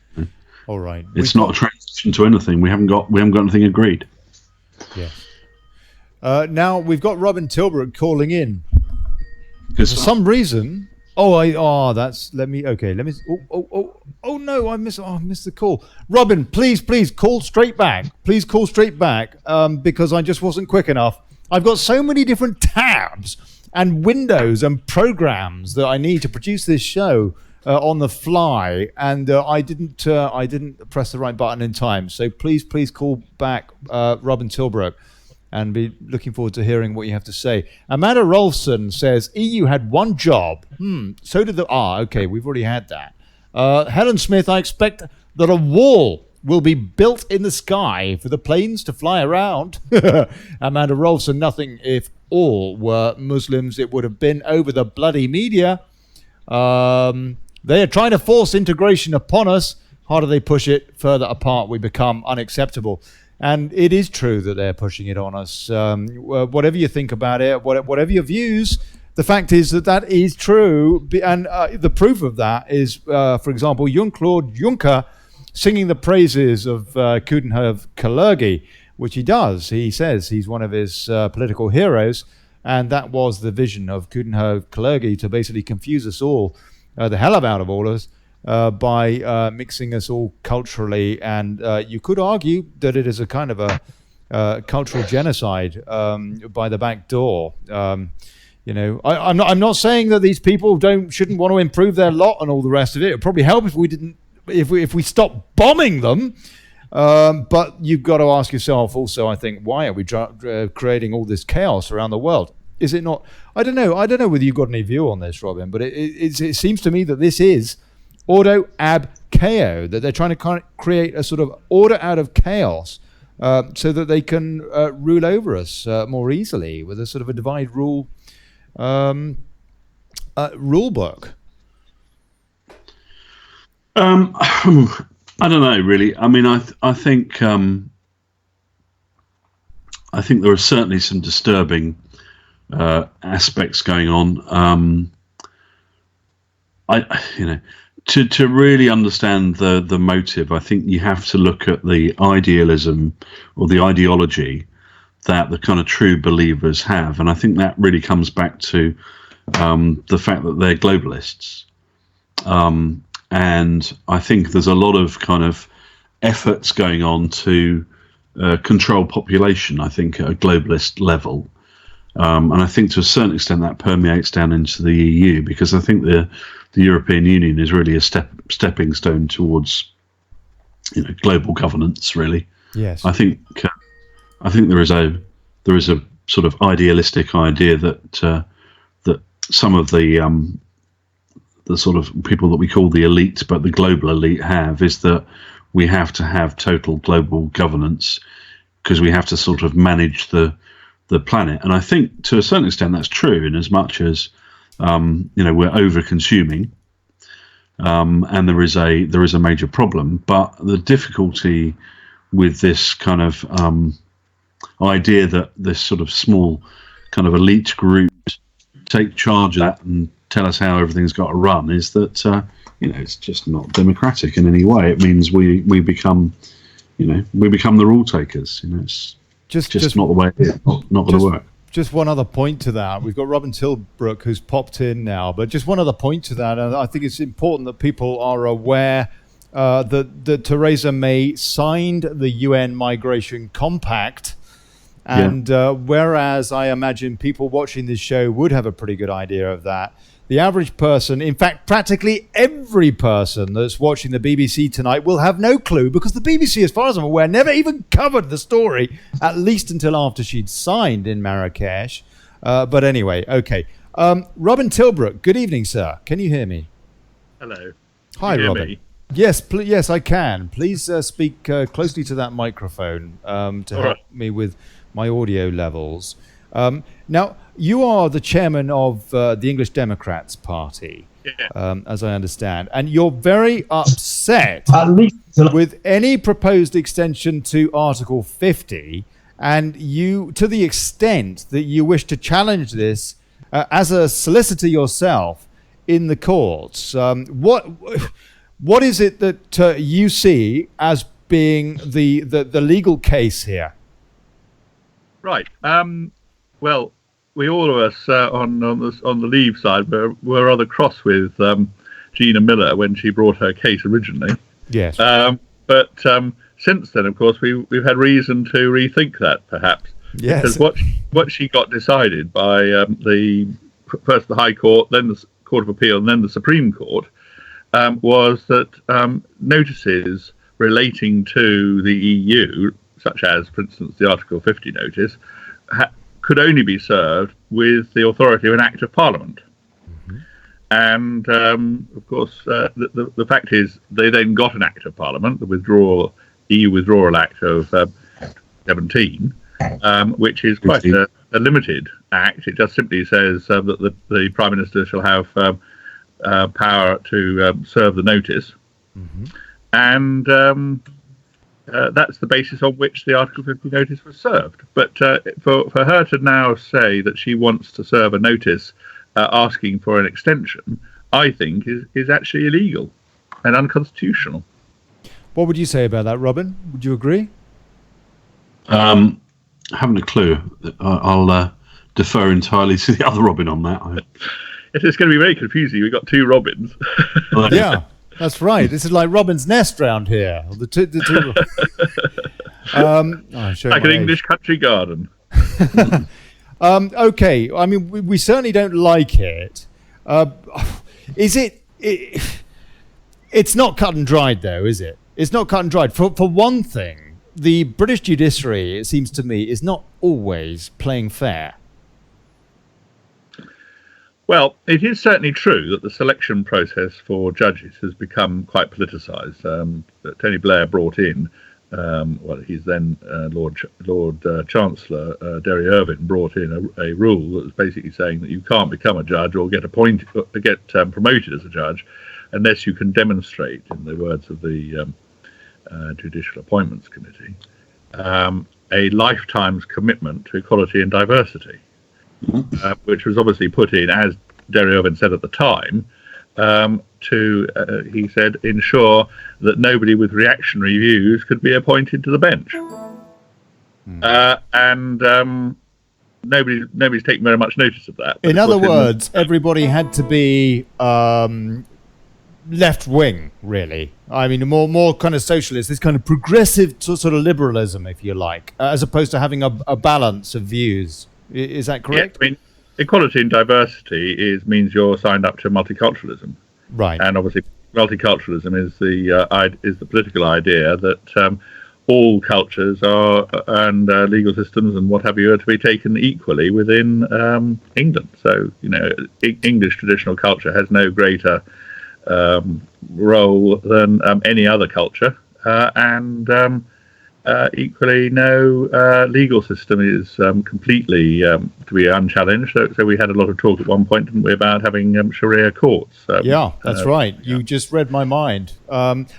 All right.
It's not a transition to anything. We haven't got anything agreed.
Yes. Now we've got Robin Tilbrook calling in. For some reason. Let me. Oh no! I missed the call. Robin, please call straight back. Please call straight back. Because I just wasn't quick enough. I've got so many different tabs and windows and programs that I need to produce this show on the fly, and I didn't press the right button in time. So please call back Robin Tilbrook, and be looking forward to hearing what you have to say. Amanda Rolfson says EU had one job. So did the okay, we've already had that. Helen Smith, I expect that a wall will be built in the sky for the planes to fly around. Amanda Rolfson, nothing if all were Muslims, it would have been over the bloody media. They are trying to force integration upon us. Harder they push it, further apart we become unacceptable. And it is true that they're pushing it on us. Whatever you think about it, whatever your views, the fact is that is true. And the proof of that is, for example, Jean-Claude Juncker singing the praises of Coudenhove Kalergi, which he does. He says he's one of his political heroes. And that was the vision of Coudenhove Kalergi, to basically confuse us all, the hell out of all of us, by mixing us all culturally. And you could argue that it is a kind of a cultural genocide by the back door. I'm not saying that these people shouldn't want to improve their lot and all the rest of it. It would probably help if we stopped bombing them. But you've got to ask yourself also, I think, why are we creating all this chaos around the world? Is it not? I don't know whether you've got any view on this, Robin, but it seems to me that this is ordo ab chaos, that they're trying to kind of create a sort of order out of chaos so that they can rule over us more easily with a sort of a divide rule rule book.
I don't know, really. I mean, I think there are certainly some disturbing aspects going on. To really understand the motive, I think you have to look at the idealism or the ideology that the kind of true believers have, and I think that really comes back to the fact that they're globalists. And I think there's a lot of kind of efforts going on to control population, I think, at a globalist level. And I think to a certain extent that permeates down into the EU, because I think the European Union is really a stepping stone towards global governance, really.
Yes.
I think there is a sort of idealistic idea that some of the sort of people that we call the elite, but the global elite have, is that we have to have total global governance because we have to sort of manage the planet. And I think to a certain extent that's true, in as much as we're over consuming, and there is a major problem. But the difficulty with this kind of idea that this sort of small kind of elite group take charge of that and tell us how everything's got to run is that it's just not democratic in any way. It means we become the rule takers. It's just not the way it is. Not going to work.
Just one other point to that. We've got Robin Tilbrook who's popped in now, but just one other point to that. And I think it's important that people are aware that Theresa May signed the UN Migration Compact. And whereas I imagine people watching this show would have a pretty good idea of that, the average person, in fact, practically every person that's watching the BBC tonight will have no clue, because the BBC, as far as I'm aware, never even covered the story, at least until after she'd signed in Marrakesh. But anyway, okay. Robin Tilbrook, good evening, sir. Can you hear me?
Hello.
Hi, Robin.
Me?
Yes, yes, I can. Please speak closely to that microphone to help me with my audio levels. Now, you are the chairman of the English Democrats Party, as I understand, and you're very upset with any proposed extension to Article 50, and you, to the extent that you wish to challenge this as a solicitor yourself in the courts. What is it that you see as being the legal case here?
Right. Well, we all of us on the Leave side were rather cross with Gina Miller when she brought her case originally.
Yes.
But since then, of course, we've had reason to rethink that, perhaps.
Yes.
Because what she got decided by first the High Court, then the Court of Appeal, and then the Supreme Court, was that notices relating to the EU, such as, for instance, the Article 50 notice, could only be served with the authority of an Act of Parliament. Mm-hmm. And, of course, the fact is they then got an Act of Parliament, the EU Withdrawal Act of 17, which is quite a limited act. It just simply says that the Prime Minister shall have power to serve the notice. Mm-hmm. And that's the basis on which the Article 50 notice was served. But for her to now say that she wants to serve a notice asking for an extension, I think is actually illegal and unconstitutional.
What would you say about that, Robin? Would you agree?
I haven't a clue. I'll defer entirely to the other Robin on that.
It is going to be very confusing. We've got two Robins.
Yeah. That's right. This is like Robin's Nest round here. The two
like an English country garden.
Okay. I mean, we certainly don't like it. Is it? It's not cut and dried, though, is it? It's not cut and dried. For one thing, the British judiciary, it seems to me, is not always playing fair.
Well, it is certainly true that the selection process for judges has become quite politicised. Tony Blair brought in, he's then Lord Chancellor Derry Irvine brought in a rule that was basically saying that you can't become a judge or get promoted as a judge unless you can demonstrate, in the words of the Judicial Appointments Committee, a lifetime's commitment to equality and diversity, which was obviously put in, as Derry Irvine said at the time, to, he said, ensure that nobody with reactionary views could be appointed to the bench. Nobody's taken very much notice of that.
In other words, everybody had to be left wing, really. I mean, more kind of socialist, this kind of progressive sort of liberalism, if you like, as opposed to having a balance of views. Is that correct?
Yeah, I mean, equality and diversity means you're signed up to multiculturalism,
right?
And obviously, multiculturalism is the political idea that all cultures are and legal systems and what have you are to be taken equally within England. So, English traditional culture has no greater role than any other culture, and equally no legal system is completely to be unchallenged. So we had a lot of talk at one point, didn't we, about having Sharia courts?
Yeah, that's right. You just read my mind.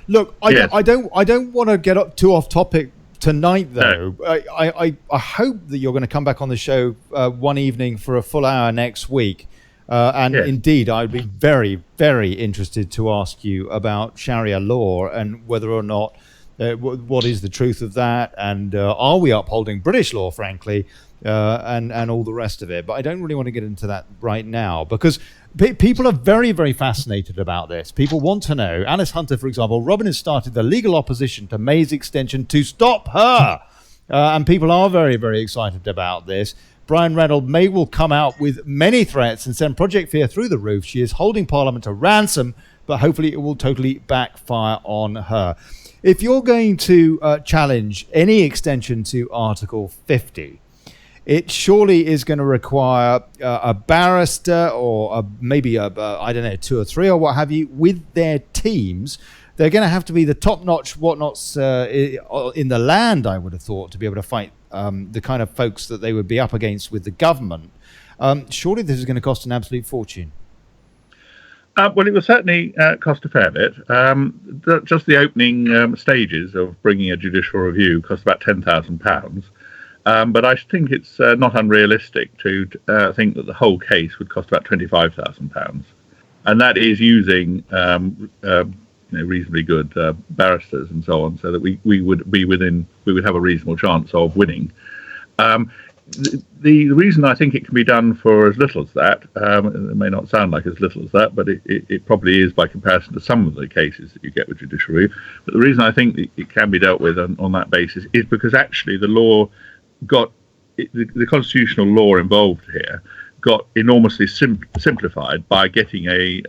Look, I don't want to get too off topic tonight, though. No. I hope that you're going to come back on the show one evening for a full hour next week. Indeed, I'd be very, very interested to ask you about Sharia law and whether or not what is the truth of that, and are we upholding British law, frankly, and all the rest of it. But I don't really want to get into that right now, because people are very, very fascinated about this. People want to know. Alice Hunter, for example, Robin has started the legal opposition to May's extension to stop her, and people are very, very excited about this. Brian Reynolds, May will come out with many threats and send Project Fear through the roof. She is holding Parliament to ransom, but hopefully it will totally backfire on her. If you're going to challenge any extension to Article 50, it surely is going to require a barrister or maybe I don't know, 2 or 3 or what have you, with their teams. They're going to have to be the top-notch whatnots in the land, I would have thought, to be able to fight the kind of folks that they would be up against with the government. Surely this is going to cost an absolute fortune.
Well, it will certainly cost a fair bit. Just the opening stages of bringing a judicial review cost about £10,000. But I think it's not unrealistic to think that the whole case would cost about £25,000. And that is using reasonably good barristers and so on, so that we would have a reasonable chance of winning. The reason I think it can be done for as little as that, it may not sound like as little as that, but it probably is by comparison to some of the cases that you get with judicial review. But the reason I think it can be dealt with on that basis is because actually the law the constitutional law involved here got enormously simplified by getting a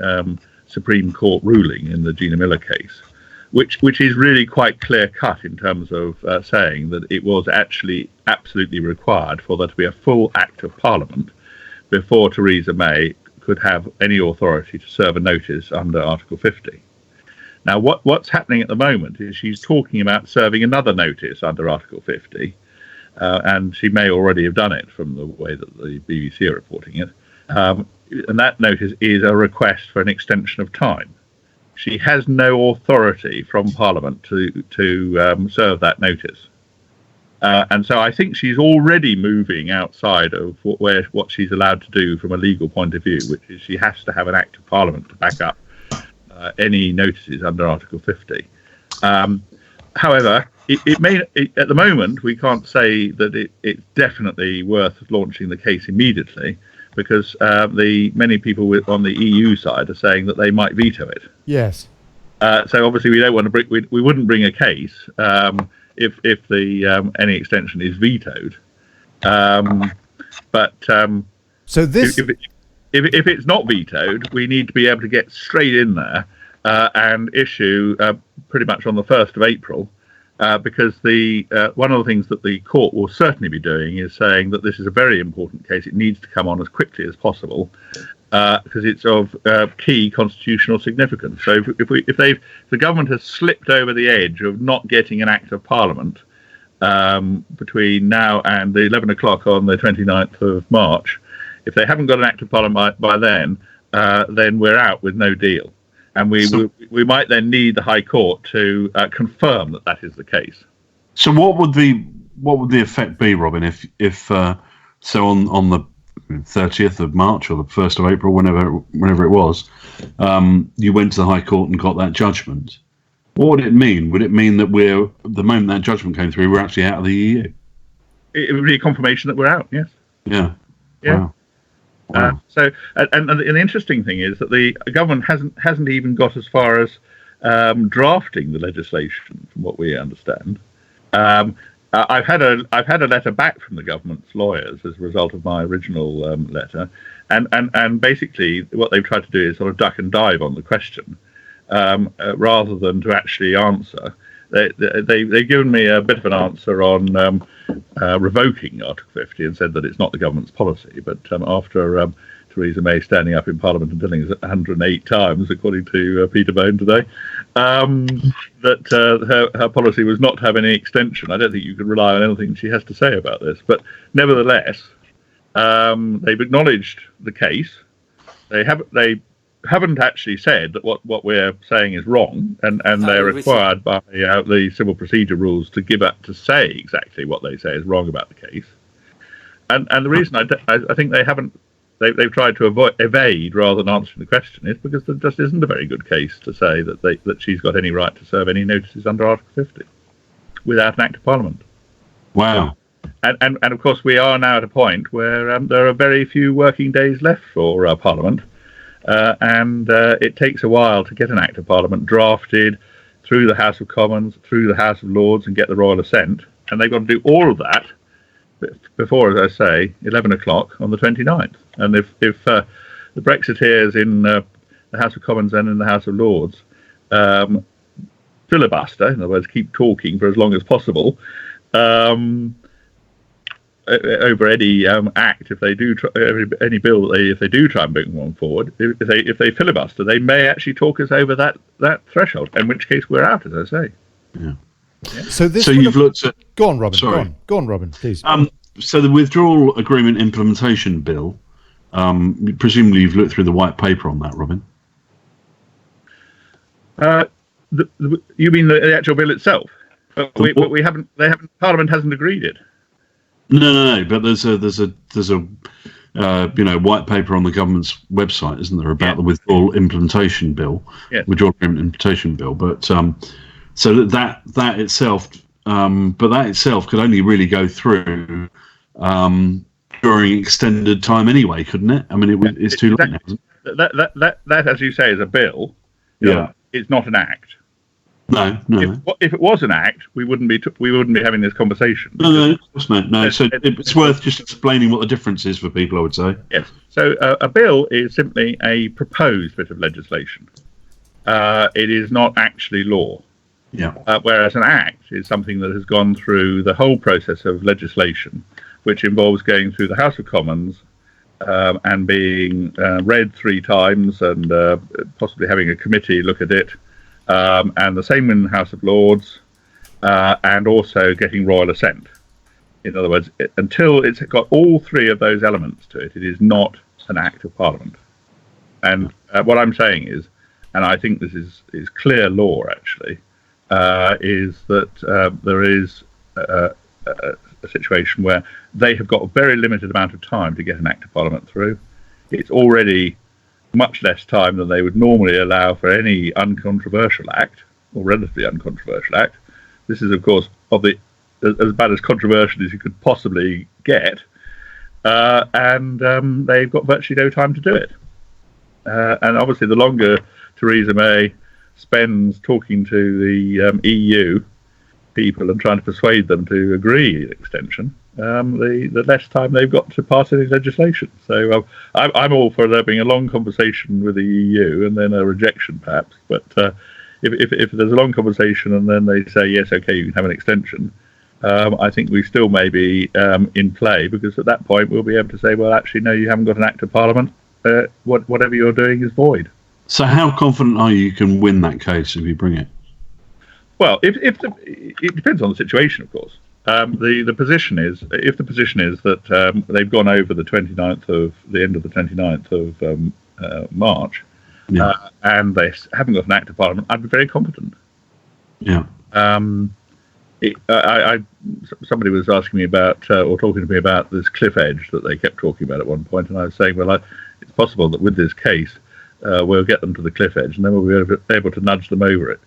Supreme Court ruling in the Gina Miller case, which is really quite clear cut in terms of saying that it was actually absolutely required for there to be a full act of Parliament before Theresa May could have any authority to serve a notice under Article 50. Now, what's happening at the moment is she's talking about serving another notice under Article 50, and she may already have done it from the way that the BBC are reporting it. And that notice is a request for an extension of time. She has no authority from Parliament to serve that notice. And so I think she's already moving outside of what she's allowed to do from a legal point of view, which is she has to have an act of Parliament to back up any notices under Article 50. However, at the moment, we can't say that it's definitely worth launching the case immediately, because many people on the EU side are saying that they might veto it.
Yes.
So obviously we don't want to we wouldn't bring a case if any extension is vetoed.
So this,
if it's not vetoed, we need to be able to get straight in there and issue pretty much on the 1st of April. Because one of the things that the court will certainly be doing is saying that this is a very important case. It needs to come on as quickly as possible because it's of key constitutional significance. So if the government has slipped over the edge of not getting an act of Parliament between now and the 11 o'clock on the 29th of March, if they haven't got an act of Parliament by then we're out with no deal. and we might then need the High Court to confirm that that is the case.
So what would the effect be, Robin, if so on the 30th of March or the 1st of April, whenever it was, you went to the High Court and got that judgment? What would it mean? Would it mean that the moment that judgment came through, we're actually out of the EU?
It would be a confirmation that we're out. Yes.
Yeah.
Yeah.
Wow. Wow.
So, and the interesting thing is that the government hasn't even got as far as drafting the legislation, from what we understand. I've had a letter back from the government's lawyers as a result of my original letter, and basically what they've tried to do is sort of duck and dive on the question, rather than to actually answer. They've given me a bit of an answer on revoking Article 50 and said that it's not the government's policy. But after Theresa May standing up in Parliament and telling us 108 times, according to Peter Bone today, that her policy was not to have any extension, I don't think you can rely on anything she has to say about this. But nevertheless, they've acknowledged the case. They haven't actually said that what we're saying is wrong, and they're required by the civil procedure rules to say exactly what they say is wrong about the case. And the reason I think they've tried to evade rather than answering the question is because there just isn't a very good case to say that she's got any right to serve any notices under Article 50 without an Act of Parliament.
Wow.
And of course we are now at a point where there are very few working days left for Parliament. And it takes a while to get an Act of Parliament drafted through the House of Commons, through the House of Lords, and get the royal assent. And they've got to do all of that before, as I say, 11 o'clock on the 29th. And if the Brexiteers in the House of Commons and in the House of Lords filibuster, in other words, keep talking for as long as possible, over any act, if they do any bill, if they do try and bring one forward, if they filibuster, they may actually talk us over that threshold. In which case, we're out, as I say.
Yeah.
So
you've looked at.
Go on, Robin.
Sorry.
Go on, Robin, please.
So the Withdrawal Agreement Implementation Bill. Presumably, you've looked through the white paper on that, Robin.
You mean the actual bill itself? But we haven't. Parliament hasn't agreed it.
No. But there's a white paper on the government's website, isn't there, about the Withdrawal Implementation Bill?
Yes.
Withdrawal Agreement Implementation Bill. But so that itself, but that itself could only really go through during extended time anyway, couldn't it? I mean, it's too late now, isn't it?
That, as you say, is a bill. It's not an act.
No.
If it was an act, we wouldn't be having this conversation.
No, of course not. No, so it's worth just explaining what the difference is for people, I would say.
Yes. So a bill is simply a proposed bit of legislation. It is not actually law.
Yeah.
Whereas an act is something that has gone through the whole process of legislation, which involves going through the House of Commons and being read 3 times and possibly having a committee look at it. And the same in the House of Lords, and also getting royal assent. In other words, until it's got all 3 of those elements to it, it is not an Act of Parliament. And what I'm saying is, and I think this is clear law actually, is that there is a situation where they have got a very limited amount of time to get an Act of Parliament through. It's already much less time than they would normally allow for any uncontroversial act, or relatively uncontroversial act. This is, of course, as bad as controversial as you could possibly get, and they've got virtually no time to do it. And obviously, the longer Theresa May spends talking to the EU people and trying to persuade them to agree extension, the less time they've got to pass any legislation. So I'm all for there being a long conversation with the EU and then a rejection, perhaps. But if there's a long conversation and then they say, yes, okay, you can have an extension, I think we still may be in play, because at that point we'll be able to say, well, actually, no, you haven't got an Act of Parliament. Whatever you're doing is void.
So how confident are you can win that case if you bring it?
Well, it depends on the situation, of course. The position is, if the position is that they've gone over the end of the 29th of March, and they haven't got an Act of Parliament, I'd be very competent.
Yeah.
Somebody was asking me about, or talking to me about this cliff edge that they kept talking about at one point, and I was saying, well, it's possible that with this case, we'll get them to the cliff edge, and then we'll be able to nudge them over it.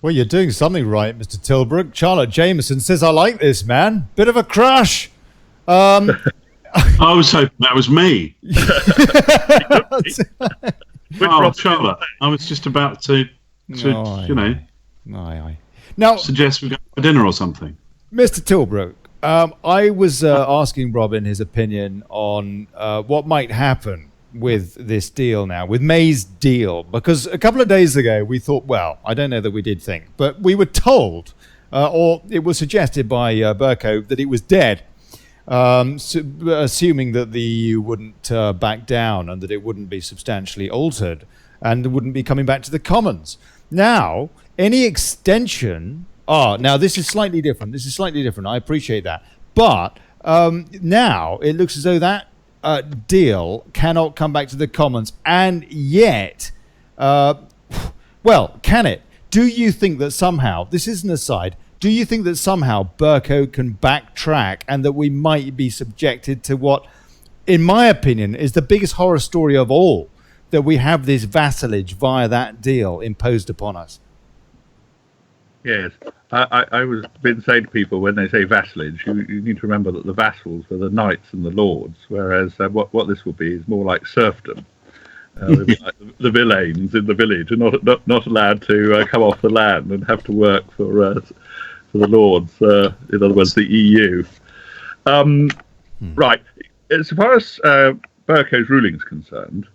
Well, you're doing something right, Mr. Tilbrook. Charlotte Jameson says, I like this, man. Bit of a crush.
I was hoping that was me. Charlotte, I was just about to
Now,
suggest we go for dinner or something.
Mr. Tilbrook, I was asking Robin his opinion on what might happen with this deal now, with May's deal, because a couple of days ago we thought, well, I don't know that we did think, but we were told, or it was suggested by Bercow, that it was dead, assuming that the EU wouldn't back down and that it wouldn't be substantially altered and wouldn't be coming back to the Commons. Now, any extension... now this is slightly different. I appreciate that. But now it looks as though that deal cannot come back to the Commons. And yet, well, can it? Do you think that somehow, this is an aside, do you think that somehow Bercow can backtrack and that we might be subjected to what, in my opinion, is the biggest horror story of all, that we have this vassalage via that deal imposed upon us?
Yes, I was been saying to people when they say vassalage, you need to remember that the vassals are the knights and the lords, whereas what this will be is more like serfdom. They'll be like the villeins in the village are not allowed to come off the land and have to work for the lords. In other words, the EU. Right. As far as Bercow's ruling is concerned,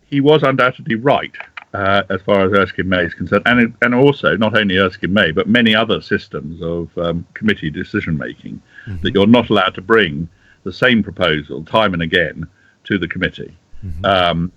he was undoubtedly right. As far as Erskine May is concerned, and also not only Erskine May, but many other systems of committee decision-making, that you're not allowed to bring the same proposal time and again to the committee. So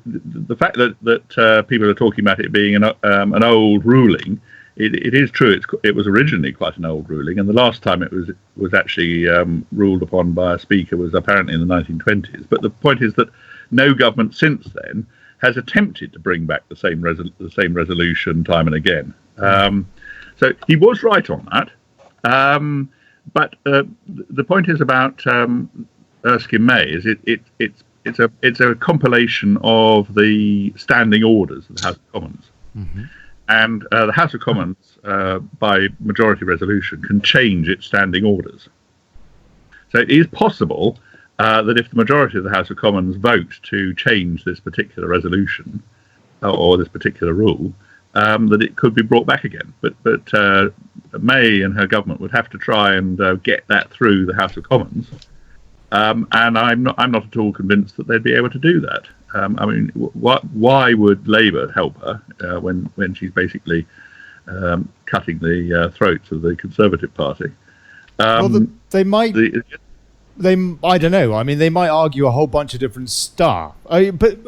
the fact that people are talking about it being an old ruling, it is true. It was originally quite an old ruling, and the last time it was actually ruled upon by a speaker was apparently in the 1920s. But the point is that no government since then has attempted to bring back the same resolution time and again. So he was right on that. But the point is about Erskine May is it's a compilation of the standing orders of the House of Commons, and the House of Commons by majority resolution can change its standing orders. So it is possible that if the majority of the House of Commons vote to change this particular resolution or this particular rule, that it could be brought back again. But May and her government would have to try and get that through the House of Commons, and I'm not at all convinced that they'd be able to do that. I mean, why would Labour help her when she's basically cutting the throats of the Conservative Party?
Well, they might. I don't know. I mean, they might argue a whole bunch of different stuff. But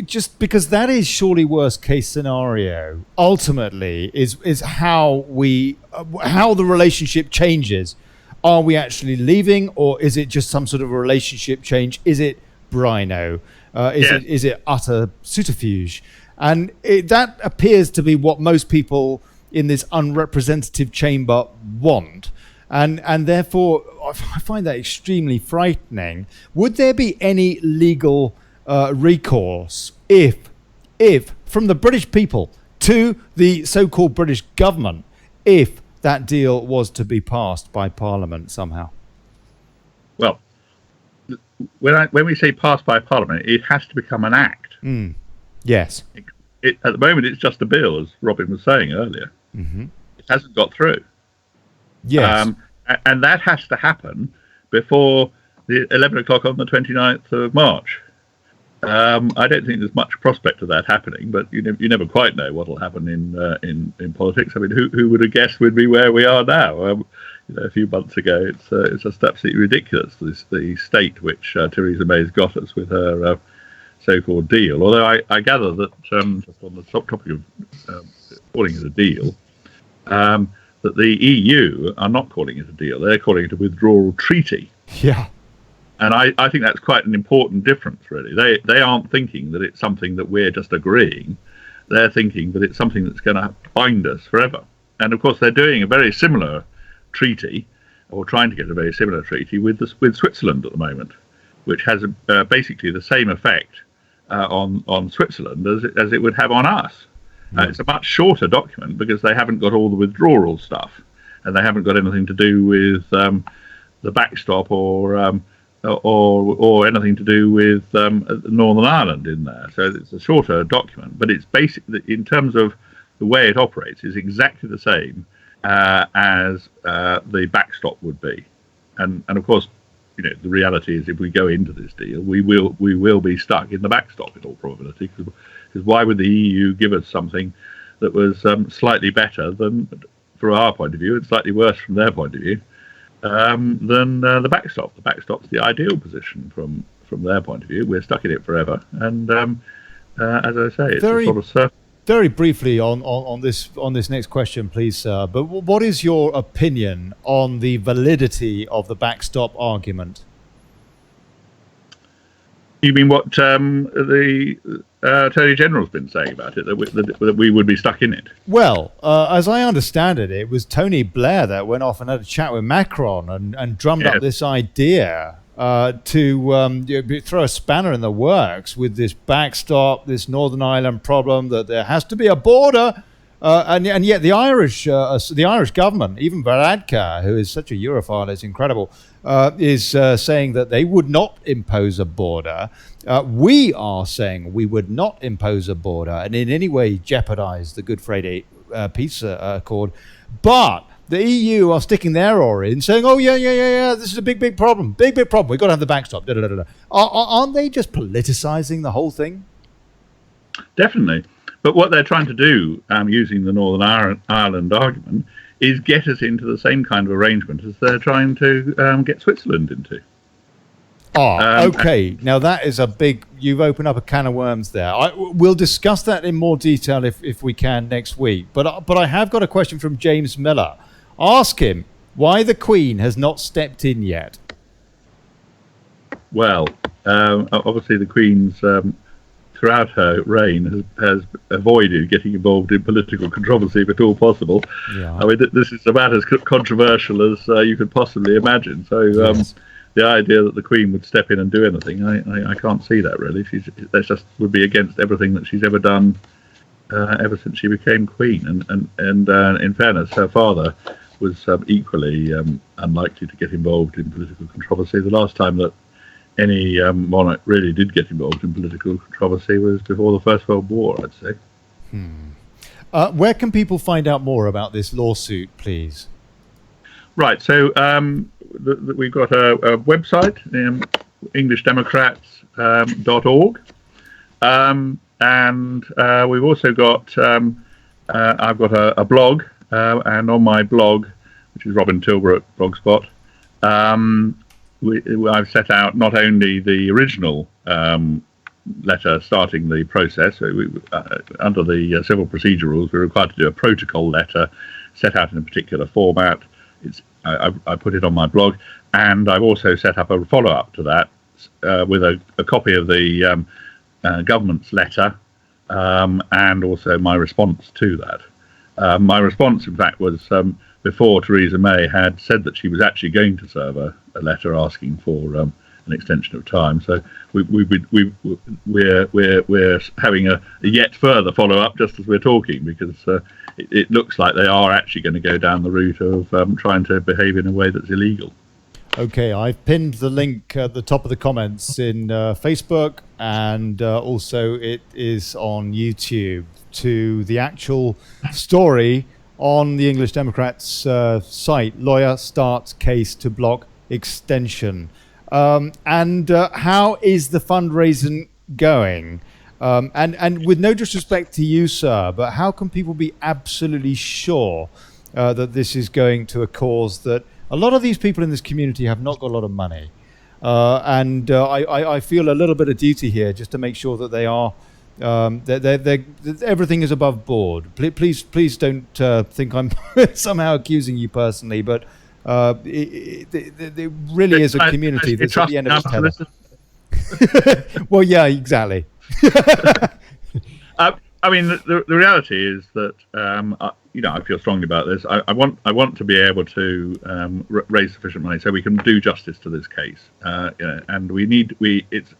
just because that is surely worst case scenario. Ultimately, is how the relationship changes. Are we actually leaving, or is it just some sort of a relationship change? Is it Brino? Is it utter subterfuge? And that appears to be what most people in this unrepresentative chamber want. And therefore, I find that extremely frightening. Would there be any legal recourse if from the British people to the so-called British government, if that deal was to be passed by Parliament somehow?
Well, when we say passed by Parliament, it has to become an act.
Yes.
At the moment, it's just a bill, as Robin was saying earlier. It hasn't got through.
Yes.
And that has to happen before the 11 o'clock on the 29th of March. I don't think there's much prospect of that happening, but you never quite know what will happen in politics. I mean, who would have guessed we'd be where we are now? A few months ago, it's just absolutely ridiculous, the state which Theresa May's got us with her so-called deal. Although I gather that, just on the topic of calling it a deal, that the EU are not calling it a deal. They're calling it a withdrawal treaty.
Yeah.
And I think that's quite an important difference, really. They aren't thinking that it's something that we're just agreeing. They're thinking that it's something that's going to bind us forever. And of course, they're doing a very similar treaty, or trying to get a very similar treaty with Switzerland at the moment, which has basically the same effect on Switzerland as it would have on us. It's a much shorter document because they haven't got all the withdrawal stuff, and they haven't got anything to do with the backstop or anything to do with Northern Ireland in there. So it's a shorter document, but it's basically, in terms of the way it operates, is exactly the same as the backstop would be. And of course, the reality is, if we go into this deal, we will be stuck in the backstop in all probability. Because why would the EU give us something that was slightly better than, from our point of view, and slightly worse from their point of view, than the backstop? The backstop's the ideal position from their point of view. We're stuck in it forever, and as I say, it's a sort of surf.
Very briefly on this next question, please, sir. But what is your opinion on the validity of the backstop argument?
You mean what the Attorney General's been saying about it, that we would be stuck in it?
Well, as I understand it, it was Tony Blair that went off and had a chat with Macron and drummed up this idea to throw a spanner in the works with this backstop, this Northern Ireland problem, that there has to be a border. And yet the Irish government, even Varadkar, who is such a Europhile, it's incredible, is saying that they would not impose a border. We are saying we would not impose a border and in any way jeopardize the Good Friday Peace Accord. But the EU are sticking their oar in, saying, "Oh yeah, this is a big problem, big problem. We've got to have the backstop." Aren't they just politicizing the whole thing?
Definitely. But what they're trying to do, using the Northern Ireland argument, is get us into the same kind of arrangement as they're trying to get Switzerland into.
Okay. Now that is you've opened up a can of worms there. We'll discuss that in more detail if we can next week. But I have got a question from James Miller. Ask him why the Queen has not stepped in yet.
Well, obviously the Queen's, throughout her reign, has avoided getting involved in political controversy if at all possible. Yeah. I mean, this is about as controversial as you could possibly imagine. So yes. The idea that the Queen would step in and do anything, I can't see that, really. That just would be against everything that she's ever done ever since she became Queen. And in fairness, her father was equally unlikely to get involved in political controversy. The last time that any monarch really did get involved in political controversy was before the First World War, I'd say.
Where can people find out more about this lawsuit, please?
Right, so we've got a website, englishdemocrats.org, and we've also got, I've got a blog, and on my blog, which is Robin Tilbrook blogspot, I've set out not only the original letter starting the process. Under the civil procedure rules, we're required to do a protocol letter set out in a particular format. I put it on my blog, and I've also set up a follow-up to that with a copy of the government's letter and also my response to that. My response, in fact, was before Theresa May had said that she was actually going to serve a letter asking for an extension of time. So we're having a yet further follow-up just as we're talking, because it looks like they are actually going to go down the route of trying to behave in a way that's illegal.
Okay, I've pinned the link at the top of the comments in Facebook, and also it is on YouTube, to the actual story on the English Democrats site. Lawyer starts case to block extension. And how is the fundraising going? And with no disrespect to you, sir, but how can people be absolutely sure that this is going to a cause that a lot of these people in this community have not got a lot of money? And I feel a little bit of duty here just to make sure that they are, everything is above board. Please don't think I'm somehow accusing you personally, but It really is a community that's at the end of its tether. Well, yeah, exactly.
I mean, the reality is that I feel strongly about this. I want to be able to raise sufficient money so we can do justice to this case. And it's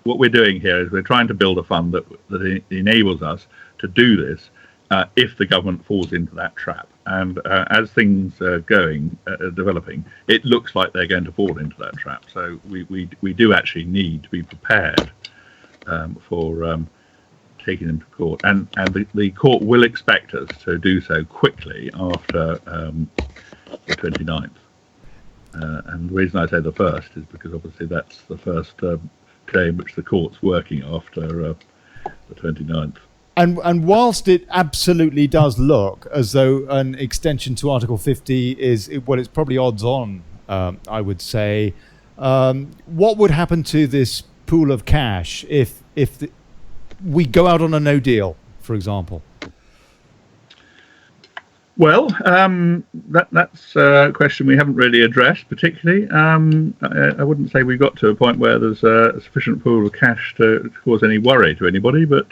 what we're doing here is we're trying to build a fund that enables us to do this if the government falls into that trap. And as things are developing, it looks like they're going to fall into that trap. So we do actually need to be prepared for taking them to court, and the court will expect us to do so quickly after the 29th. And the reason I say the first is because obviously that's the first day in which the court's working after the 29th.
And whilst it absolutely does look as though an extension to Article 50 it's probably odds on, I would say. What would happen to this pool of cash if we go out on a no deal, for example?
Well, that's a question we haven't really addressed particularly. I wouldn't say we got to a point where there's a sufficient pool of cash to cause any worry to anybody, but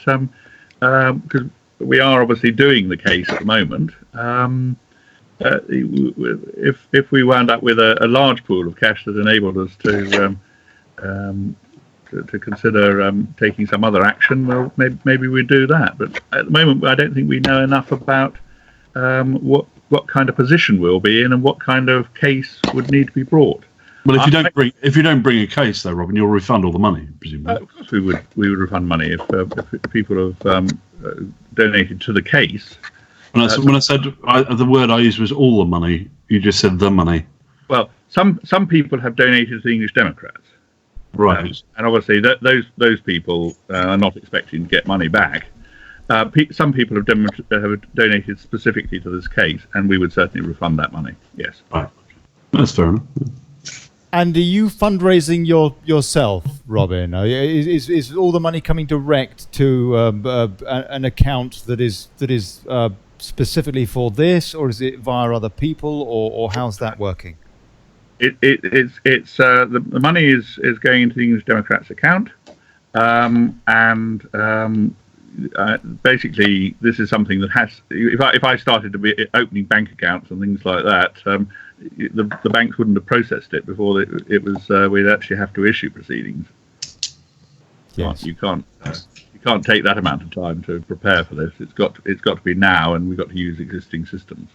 because we are obviously doing the case at the moment, if we wound up with a large pool of cash that enabled us to consider taking some other action, well, maybe we'd do that. But at the moment, I don't think we know enough about what kind of position we'll be in and what kind of case would need to be brought.
Well, if you don't bring a case, though, Robin, you'll refund all the money, presumably.
Of course, we would refund money if people have donated to the case.
When I said the word I used was all the money, you just said the money.
Well, some people have donated to the English Democrats.
Right.
And obviously those people are not expecting to get money back. Some people have donated specifically to this case, and we would certainly refund that money. Yes.
Right. That's fair enough.
And are you fundraising yourself, Robin? Is all the money coming direct to an account that is specifically for this, or is it via other people, or how's that working? The money is going into the English Democrats' account, and basically this is something that has. If I started to be opening bank accounts and things like that, the banks wouldn't have processed it before it was. We'd actually have to issue proceedings. Yes.
You can't take that amount of time to prepare for this. It's got to be now, and we've got to use existing systems.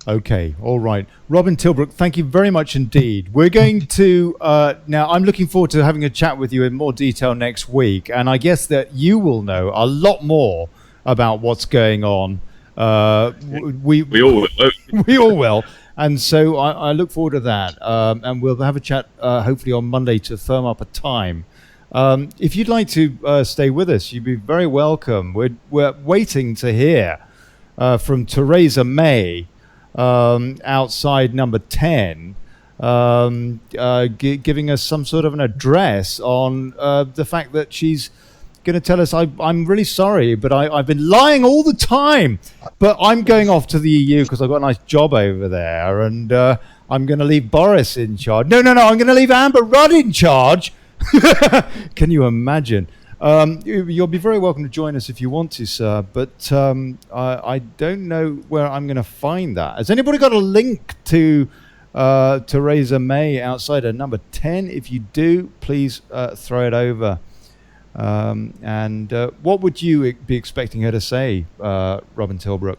Okay, all right. Robin Tilbrook, thank you very much indeed. We're going to, now I'm looking forward to having a chat with you in more detail next week, and I guess that you will know a lot more about what's going on. We all will. We all will. And so I look forward to that, and we'll have a chat hopefully on Monday to firm up a time. If you'd like to stay with us, you'd be very welcome. We're waiting to hear from Theresa May, outside number 10, giving us some sort of an address on the fact that she's going to tell us, I'm really sorry, but I've been lying all the time, but I'm going off to the EU because I've got a nice job over there, and I'm going to leave Boris in charge. No, I'm going to leave Amber Rudd in charge. Can you imagine? You'll be very welcome to join us if you want to, sir, but I don't know where I'm going to find that. Has anybody got a link to Theresa May outside of number 10? If you do, please throw it over. And what would you be expecting her to say, Robin Tilbrook?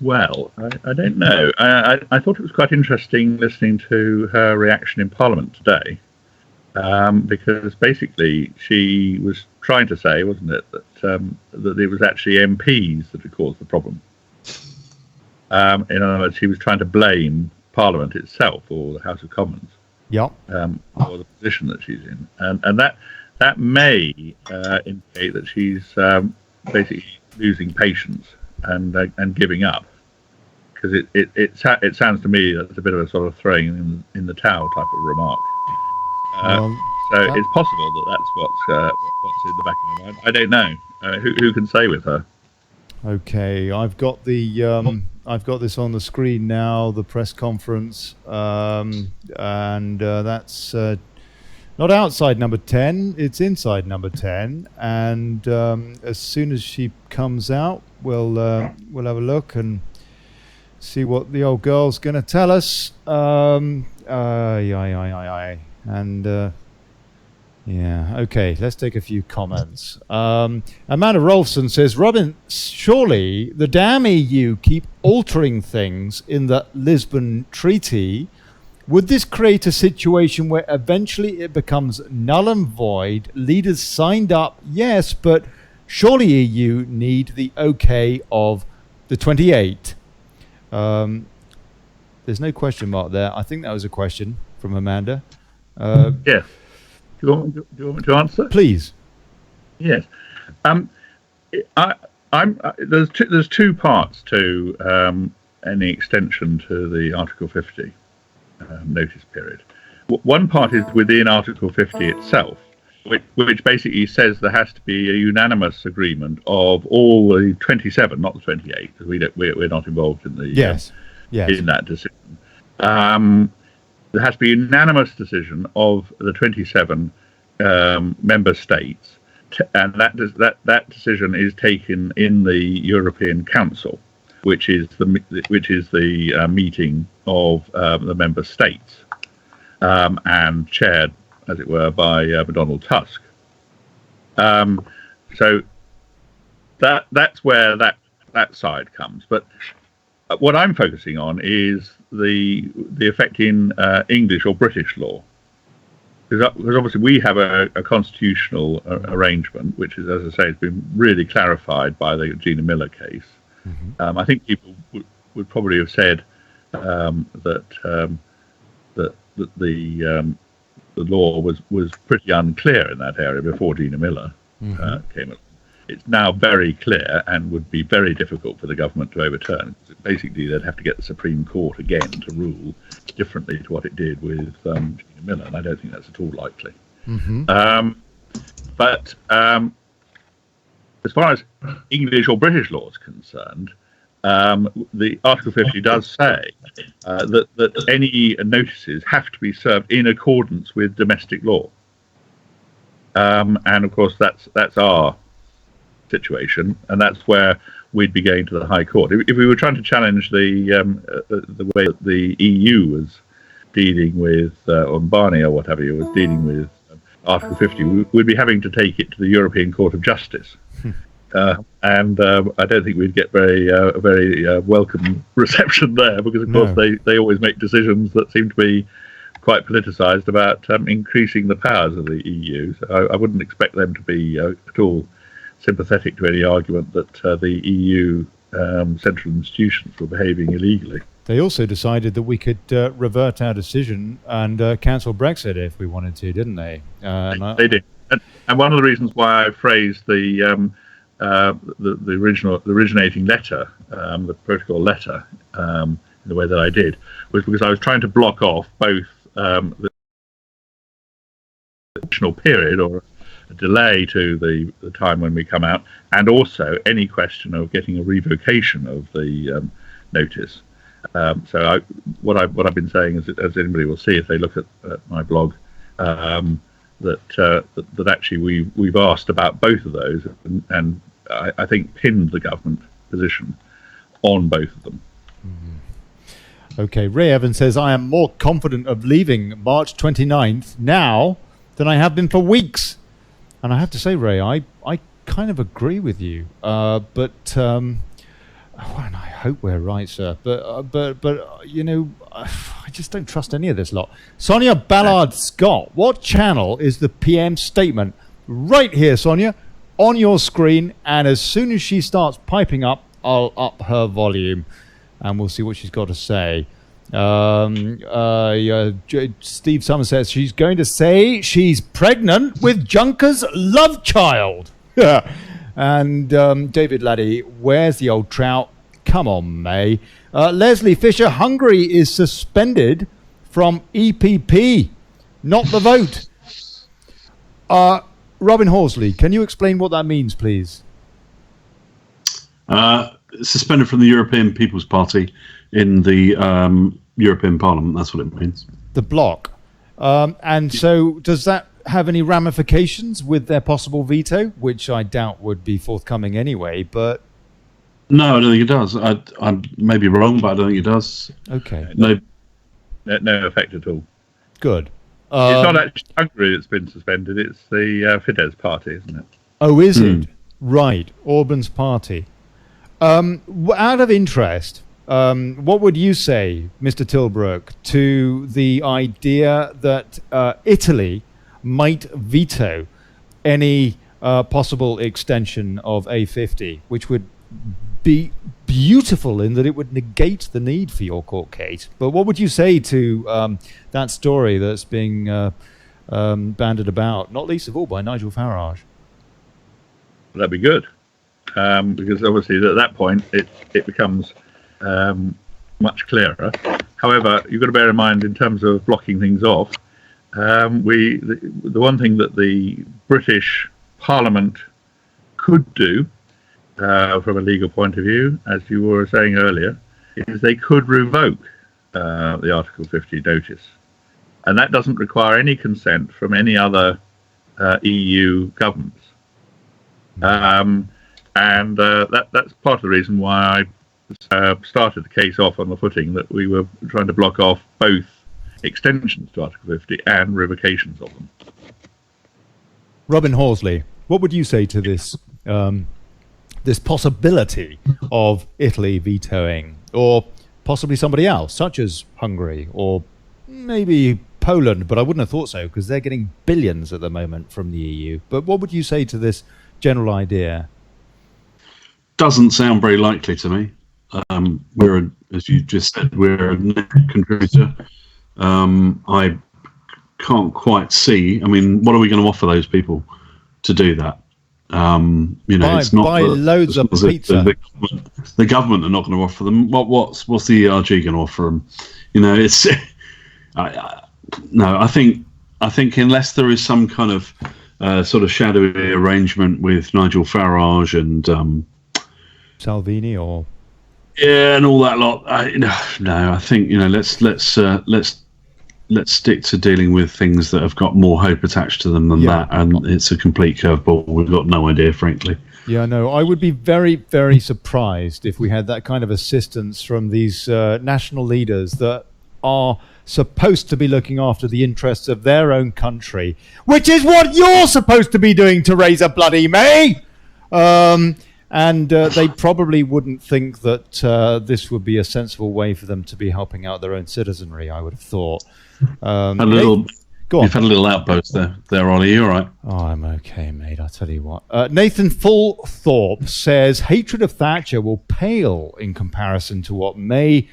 Well, I don't know. I thought it was quite interesting listening to her reaction in Parliament today. Because basically she was trying to say, wasn't it, that it was actually MPs that had caused the problem. In other words, she was trying to blame Parliament itself or the House of Commons,
for
the position that she's in, and that may indicate that she's basically losing patience and giving up, because it sounds to me that it's a bit of a sort of throwing in the towel type of remark. It's possible that that's what's in the back of her mind. I don't know. Who can say with her?
Okay, I've got the I've got this on the screen now, the press conference, and that's not outside number 10, it's inside number 10. And as soon as she comes out, we'll have a look and see what the old girl's going to tell us. And yeah, okay, let's take a few comments. Amanda Rolfson says, Robin, surely the damn EU keep altering things in the Lisbon Treaty. Would this create a situation where eventually it becomes null and void? Leaders signed up, yes, but surely EU need the okay of the 28. There's no question mark there. I think that was a question from Amanda.
Yes. Do you want me to answer?
Please.
Yes. There's two parts to any extension to the Article 50 notice period. One part is within Article 50 itself, which basically says there has to be a unanimous agreement of all the 27, not the 28, because we're not involved in the in that decision. There has to be a unanimous decision of the 27 member states, and that decision is taken in the European Council, which is the meeting of the member states, and chaired, as it were, by Donald Tusk. So that's where that side comes. But what I'm focusing on is the effect in English or British law, because obviously we have a constitutional arrangement, which is, as I say, has been really clarified by the Gina Miller case. Mm-hmm. I think people would probably have said that the law was pretty unclear in that area before Gina Miller came along. It's now very clear and would be very difficult for the government to overturn. Basically, they'd have to get the Supreme Court again to rule differently to what it did with Gina Miller, and I don't think that's at all likely. Mm-hmm. But as far as English or British law is concerned, the Article 50 does say that any notices have to be served in accordance with domestic law, and of course that's our situation, and that's where we'd be going to the High Court. If we were trying to challenge the way that the EU was dealing with, or Barney or whatever you was dealing with Article 50, we'd be having to take it to the European Court of Justice. And I don't think we'd get very welcome reception there, because of course they always make decisions that seem to be quite politicised about increasing the powers of the EU. So I wouldn't expect them to be at all sympathetic to any argument that the EU central institutions were behaving illegally.
They also decided that we could revert our decision and cancel Brexit if we wanted to, didn't they?
They did. And one of the reasons why I phrased the originating letter, the protocol letter, in the way that I did, was because I was trying to block off both the additional period or a delay to the time when we come out, and also any question of getting a revocation of the notice. So what I've been saying is, as anybody will see if they look at my blog, that actually we've asked about both of those, and I think pinned the government position on both of them.
Mm-hmm. Okay, Ray Evans says, I am more confident of leaving March 29th now than I have been for weeks. And I have to say, Ray, I kind of agree with you. But and I hope we're right, sir. But you know, I just don't trust any of this lot. Sonia Ballard Scott, what channel is the PM statement? Right here, Sonia, on your screen. And as soon as she starts piping up, I'll up her volume, and we'll see what she's got to say. Steve Summers says she's going to say she's pregnant with Junker's love child. And David Laddie, where's the old trout? Come on, May. Leslie Fisher, Hungary is suspended from EPP, not the vote. Robin Horsley, can you explain what that means, please?
suspended from the European People's Party in the European Parliament. That's what it means.
The bloc. And so does that have any ramifications with their possible veto, which I doubt would be forthcoming anyway, but...
No, I don't think it does. I may be wrong, but I don't think it does.
Okay.
No.
No effect at all.
Good.
It's not actually Hungary that's been suspended, it's the Fidesz party, isn't it?
Oh, is it? Right. Orban's party. Out of interest, what would you say, Mr. Tilbrook, to the idea that Italy might veto any possible extension of A50, which would be beautiful in that it would negate the need for your court case? But what would you say to that story that's being bandied about, not least of all by Nigel Farage?
That'd be good, because obviously at that point it becomes much clearer. However, you've got to bear in mind, in terms of blocking things off, the one thing that the British Parliament could do from a legal point of view, as you were saying earlier, is they could revoke the Article 50 notice, and that doesn't require any consent from any other EU governments. And that's part of the reason why I started the case off on the footing that we were trying to block off both extensions to Article 50 and revocations of them.
Robin Horsley, what would you say to this this possibility of Italy vetoing, or possibly somebody else, such as Hungary, or maybe Poland, but I wouldn't have thought so because they're getting billions at the moment from the EU. But what would you say to this general idea?
Doesn't sound very likely to me. As you just said, we're a net contributor. I can't quite see. I mean, what are we going to offer those people to do that? It's not
buy loads of pizza.
The government are not going to offer them. What's the ERG going to offer them? It's. I think unless there is some kind of sort of shadowy arrangement with Nigel Farage and
Salvini, or
and all that lot. I think let's stick to dealing with things that have got more hope attached to them than that, and it's a complete curveball. We've got no idea, frankly.
Yeah, no, I would be very, very surprised if we had that kind of assistance from these national leaders that are supposed to be looking after the interests of their own country, which is what you're supposed to be doing, Theresa bloody May. And they probably wouldn't think that this would be a sensible way for them to be helping out their own citizenry, I would have thought.
Go on. You've had a little outburst there, Ollie. You all right?
Oh, I'm okay, mate. I'll tell you what. Nathan Fulthorpe says hatred of Thatcher will pale in comparison to what May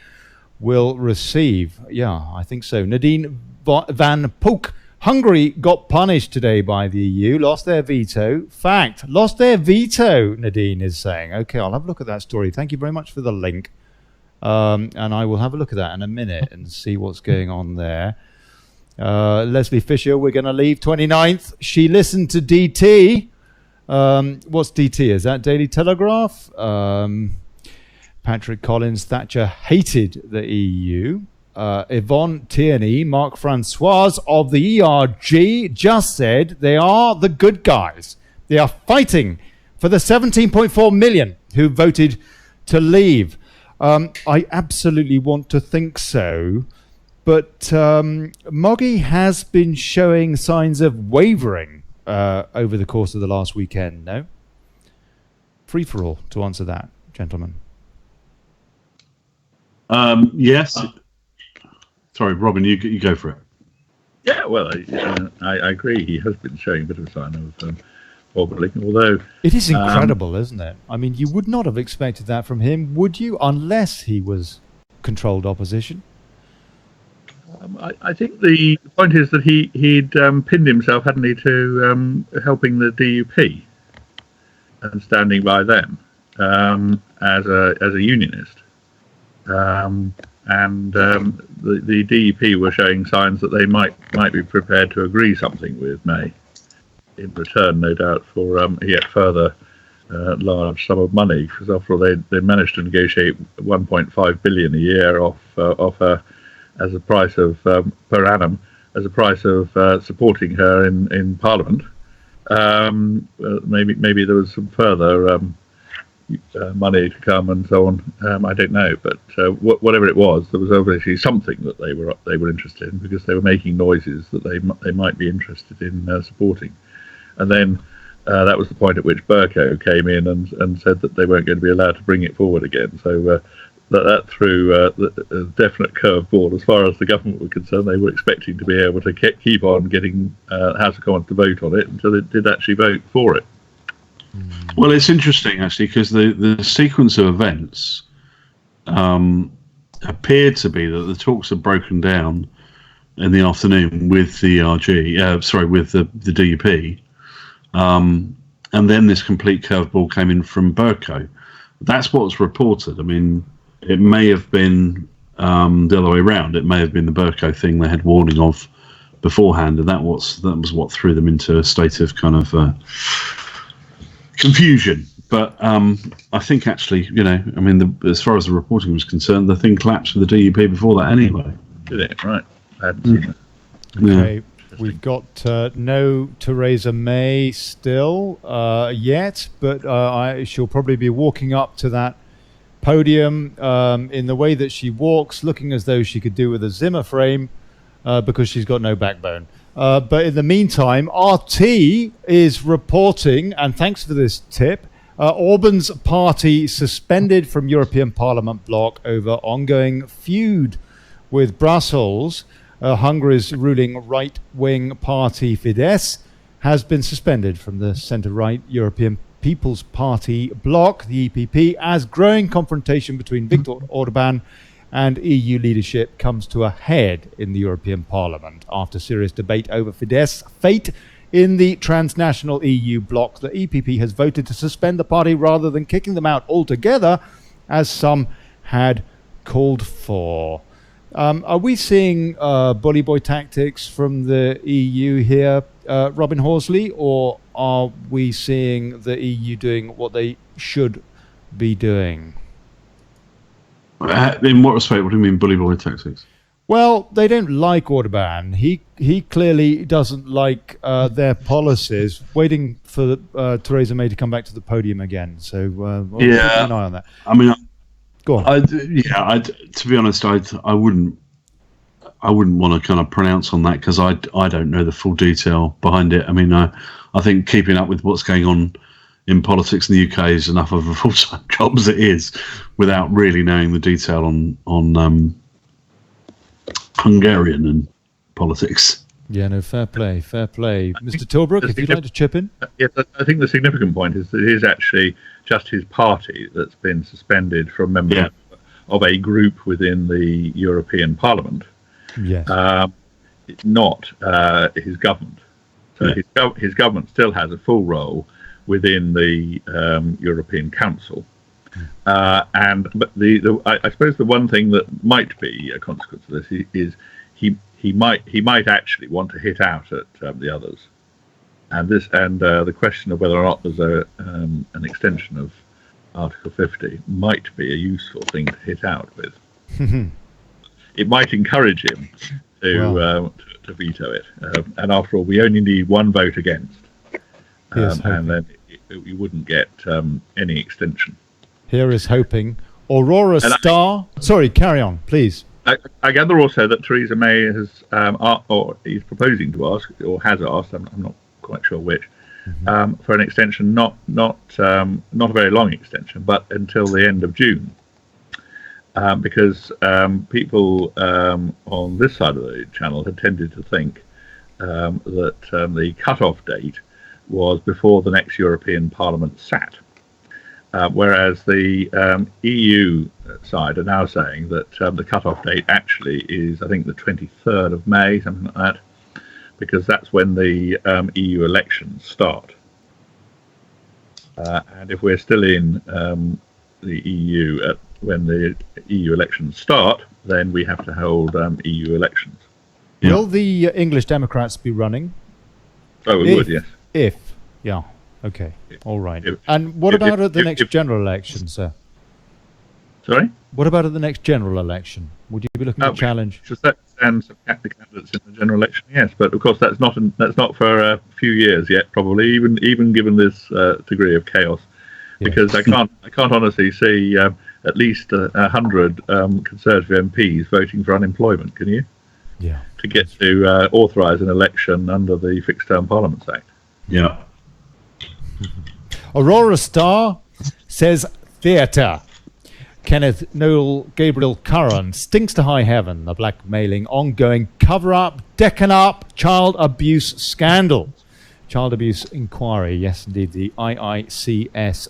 will receive. Yeah, I think so. Nadine Van Pook. Hungary got punished today by the EU, lost their veto. Fact, lost their veto, Nadine is saying. Okay, I'll have a look at that story. Thank you very much for the link. And I will have a look at that in a minute and see what's going on there. Leslie Fisher, we're going to leave 29th. She listened to DT. What's DT? Is that Daily Telegraph? Patrick Collins, Thatcher hated the EU. Yvonne Tierney, Mark Francois of the ERG just said they are the good guys. They are fighting for the 17.4 million who voted to leave. I absolutely want to think so, but Moggy has been showing signs of wavering over the course of the last weekend, no? Free for all to answer that, gentlemen.
Yes. Sorry, Robin, you go for it.
Yeah, well, I agree. He has been showing a bit of a sign of wobbling, although...
It is incredible, isn't it? I mean, you would not have expected that from him, would you? Unless he was controlled opposition.
I think the point is that he'd pinned himself, hadn't he, to helping the DUP and standing by them as a unionist. And the DUP were showing signs that they might be prepared to agree something with May in return, no doubt, for yet further large sum of money, because after all they managed to negotiate 1.5 billion a year off her as a price of per annum, as a price of supporting her in Parliament. Maybe there was some further money to come and so on. I don't know, but whatever it was, there was obviously something that they were interested in, because they were making noises that they might be interested in supporting. And then that was the point at which Bercow came in and said that they weren't going to be allowed to bring it forward again. So that threw a definite curveball as far as the government were concerned. They were expecting to be able to keep on getting House of Commons to vote on it until it did actually vote for it.
Well, it's interesting actually, because the sequence of events appeared to be that the talks had broken down in the afternoon with the with the DUP, and then this complete curveball came in from Bercow. That's what's reported. I mean, it may have been the other way around. It may have been the Bercow thing they had warning of beforehand, and that was what threw them into a state of kind of confusion. But I think actually, as far as the reporting was concerned, the thing collapsed with the DUP before that anyway.
Did it? Right. I hadn't seen it.
Okay,
Yeah.
we've got no Theresa May still yet, but she'll probably be walking up to that podium in the way that she walks, looking as though she could do with a Zimmer frame, because she's got no backbone. But in the meantime, RT is reporting, and thanks for this tip, Orban's party suspended from European Parliament bloc over ongoing feud with Brussels. Hungary's ruling right-wing party Fidesz has been suspended from the centre-right European People's Party bloc, the EPP, as growing confrontation between Viktor Orban and EU leadership comes to a head in the European Parliament. After serious debate over Fidesz's fate in the transnational EU bloc, the EPP has voted to suspend the party rather than kicking them out altogether, as some had called for. Are we seeing bully boy tactics from the EU here, Robin Horsley, or are we seeing the EU doing what they should be doing?
In what respect? What do you mean, bully boy tactics?
Well, they don't like Orban. He clearly doesn't like their policies. Waiting for Theresa May to come back to the podium again. So we'll keep an eye on that.
I mean,
go on.
To be honest, I wouldn't want to kind of pronounce on that, because I don't know the full detail behind it. I mean, I think keeping up with what's going on in politics in the UK is enough of a full-time job as it is, without really knowing the detail on Hungarian and politics.
Yeah, no, fair play. Mr. Tilbrook, if you'd like to chip in.
Yes, I think the significant point is that it is actually just his party that's been suspended from members of a group within the European Parliament.
Yes.
Not his government. So his government still has a full role within the European Council. But I suppose the one thing that might be a consequence of this is he might actually want to hit out at the others, and the question of whether or not there's an extension of Article 50 might be a useful thing to hit out with. It might encourage him to veto it, and after all, we only need one vote against, and then we wouldn't get any extension.
Here is hoping. Aurora Star. Sorry, carry on, please.
I gather also that Theresa May has, or is proposing to ask, or has asked, I'm not quite sure which, for an extension, not a very long extension, but until the end of June. Because people on this side of the channel had tended to think that the cut-off date was before the next European Parliament sat. Whereas the EU side are now saying that the cut-off date actually is, I think, the 23rd of May, something like that, because that's when the EU elections start. And if we're still in the EU when the EU elections start, then we have to hold EU elections.
Will the English Democrats be running?
Oh, we would, yes.
Okay. All right.
If-
And what
if-
about at the
if-
next
if-
general election, sir?
Sorry?
What about at the next general election? Would you be looking to challenge?
To stand some candidates in the general election, yes, but of course that's not for a few years yet, probably even given this degree of chaos, because I can't honestly see at least 100 Conservative MPs voting for unemployment. Can you?
Yeah.
To get to authorise an election under the Fixed Term Parliaments Act.
Yeah.
Aurora Star says theatre. Kenneth Noel Gabriel Curran stinks to high heaven. The blackmailing, ongoing cover-up, Deccan up, child abuse scandal. Child abuse inquiry. Yes, indeed, the IICSA.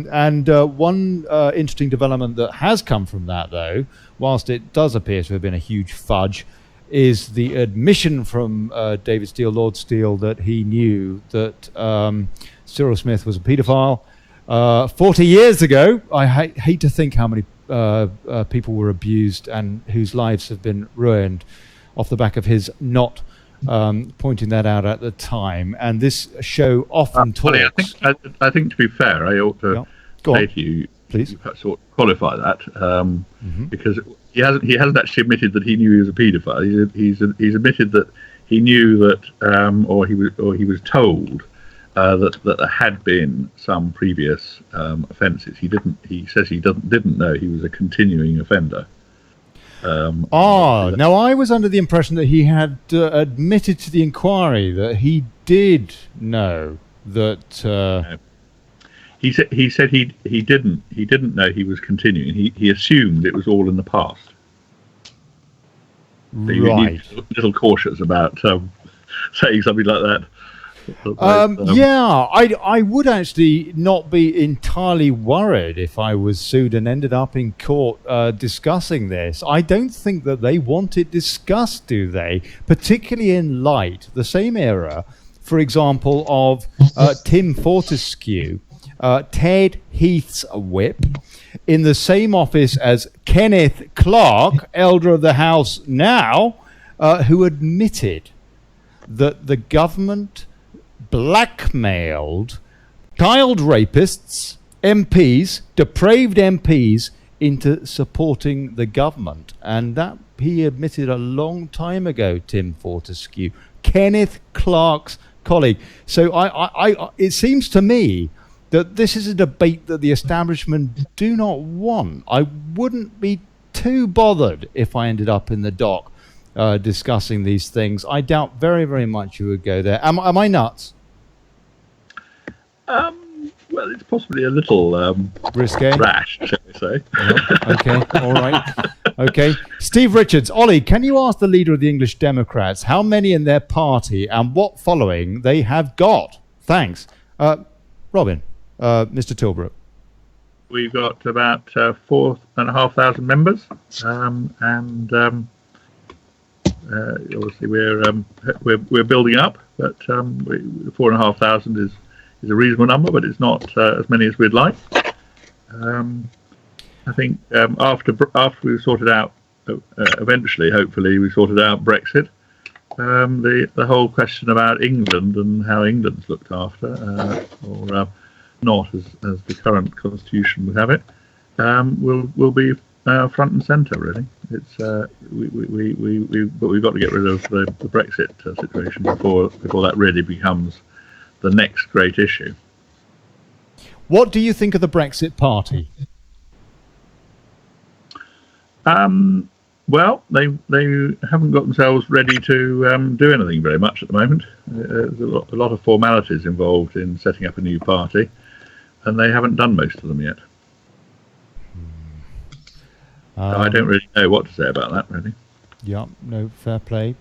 And one interesting development that has come from that, though, whilst it does appear to have been a huge fudge, is the admission from David Steele, Lord Steele, that he knew that Cyril Smith was a paedophile. 40 years ago. I hate to think how many people were abused and whose lives have been ruined off the back of his not pointing that out at the time. And this show often talks.
I think to be fair, I ought to say to you,
please,
you perhaps ought to qualify that because he hasn't actually admitted that he knew he was a paedophile. He's admitted that he knew that, or he was told. That there had been some previous offences. He says he didn't know he was a continuing offender.
Now I was under the impression that he had admitted to the inquiry that he did know that.
He said he didn't know he was continuing. He assumed it was all in the past. So
Right.
you need to be a little cautious about saying something like that.
I would actually not be entirely worried if I was sued and ended up in court discussing this. I don't think that they want it discussed, do they? Particularly in light, the same era, for example, of Tim Fortescue, Ted Heath's whip, in the same office as Kenneth Clarke, Elder of the House now, who admitted that the government blackmailed child rapists, MPs, depraved MPs, into supporting the government. And that he admitted a long time ago, Tim Fortescue, Kenneth Clarke's colleague. So it seems to me that this is a debate that the establishment do not want. I wouldn't be too bothered if I ended up in the dock discussing these things. I doubt very, very much you would go there. Am I nuts?
Well, it's possibly a little
risque,
rash, shall we say?
Okay, all right. Okay, Steve Richards, Olly, can you ask the leader of the English Democrats how many in their party and what following they have got? Thanks, Robin, Mr. Tilbrook.
We've got about 4,500 members, obviously we're building up, but 4,500 is a reasonable number, but it's not as many as we'd like. I think after we've sorted out, eventually, hopefully, we sorted out Brexit, the whole question about England and how England's looked after, or not as the current constitution would have it, will be front and centre. Really, it's but we've got to get rid of the Brexit situation before that really becomes the next great issue.
What do you think of the Brexit Party?
Well, they haven't got themselves ready to do anything very much at the moment. There's a lot of formalities involved in setting up a new party, and they haven't done most of them yet. I don't really know what to say about that, really.
Yeah, no, fair play.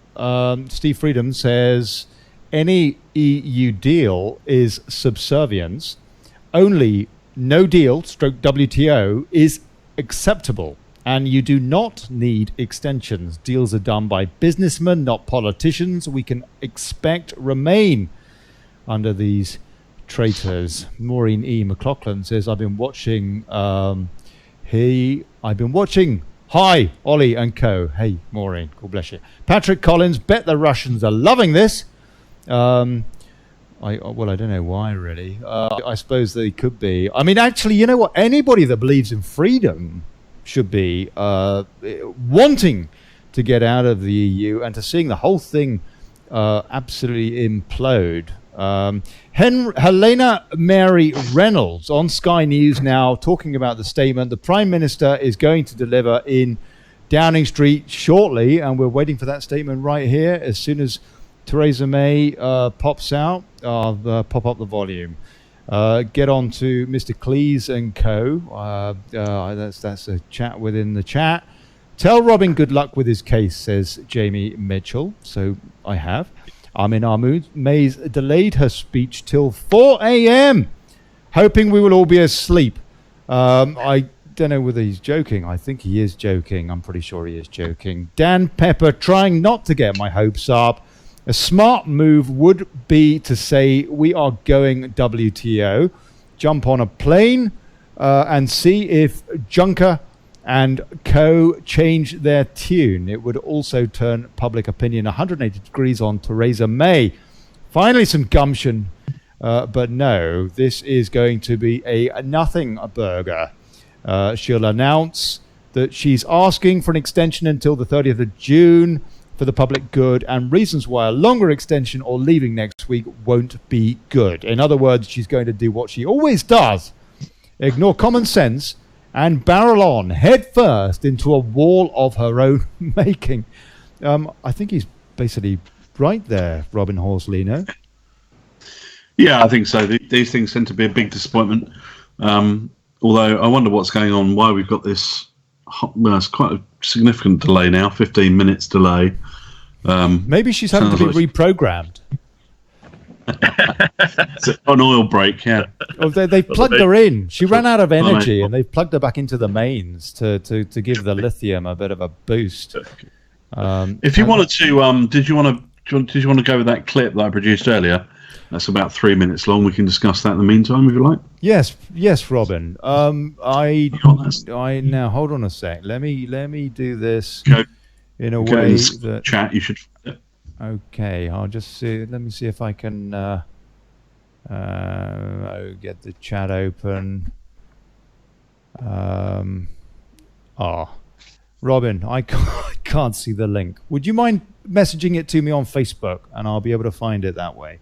Steve Freedom says, any EU deal is subservience. Only no deal, stroke WTO, is acceptable. And you do not need extensions. Deals are done by businessmen, not politicians. We can expect remain under these traitors. Maureen E. McLaughlin says, I've been watching... Hi, Olly and co. Hey, Maureen. God bless you. Patrick Collins, bet the Russians are loving this. Well, I don't know why, really. I suppose they could be. I mean, actually, you know what? Anybody that believes in freedom should be wanting to get out of the EU and to seeing the whole thing absolutely implode. Helena Mary Reynolds on Sky News now talking about the statement the Prime Minister is going to deliver in Downing Street shortly, and we're waiting for that statement right here. As soon as Theresa May pops out, I'll pop up the volume. Get on to Mr. Cleese and co. That's a chat within the chat. Tell Robin good luck with his case, says Jamie Mitchell. So I have. Amin Ahmoud. May's delayed her speech till 4 a.m. hoping we will all be asleep. I don't know whether he's joking. I think he is joking. I'm pretty sure he is joking. Dan Pepper trying not to get my hopes up. A smart move would be to say we are going WTO, jump on a plane and see if Juncker and co change their tune. It would also turn public opinion 180 degrees on Theresa May. Finally, some gumption. But no, this is going to be a nothing burger. She'll announce that she's asking for an extension until the 30th of June for the public good, and reasons why a longer extension or leaving next week won't be good. In other words, she's going to do what she always does, ignore common sense and barrel on head first into a wall of her own making. I think he's basically right there, Robin Horsley, no?
Yeah, I think so. These things tend to be a big disappointment. Although I wonder what's going on, why we've got this. Well, it's quite a significant delay now, 15 minutes delay.
Maybe she's having to be reprogrammed.
It's an oil break, yeah.
Oh, they plugged her in. She ran out of energy, and they've plugged her back into the mains to give the lithium a bit of a boost.
If you wanted to, did you want to go with that clip that I produced earlier? That's about 3 minutes long. We can discuss that in the meantime, if you like.
Yes, Robin. I now hold on a sec. Let me do this in a way that
chat. You should.
Okay, I'll just see. Let me see if I can get the chat open. Robin, I can't see the link. Would you mind messaging it to me on Facebook, and I'll be able to find it that way?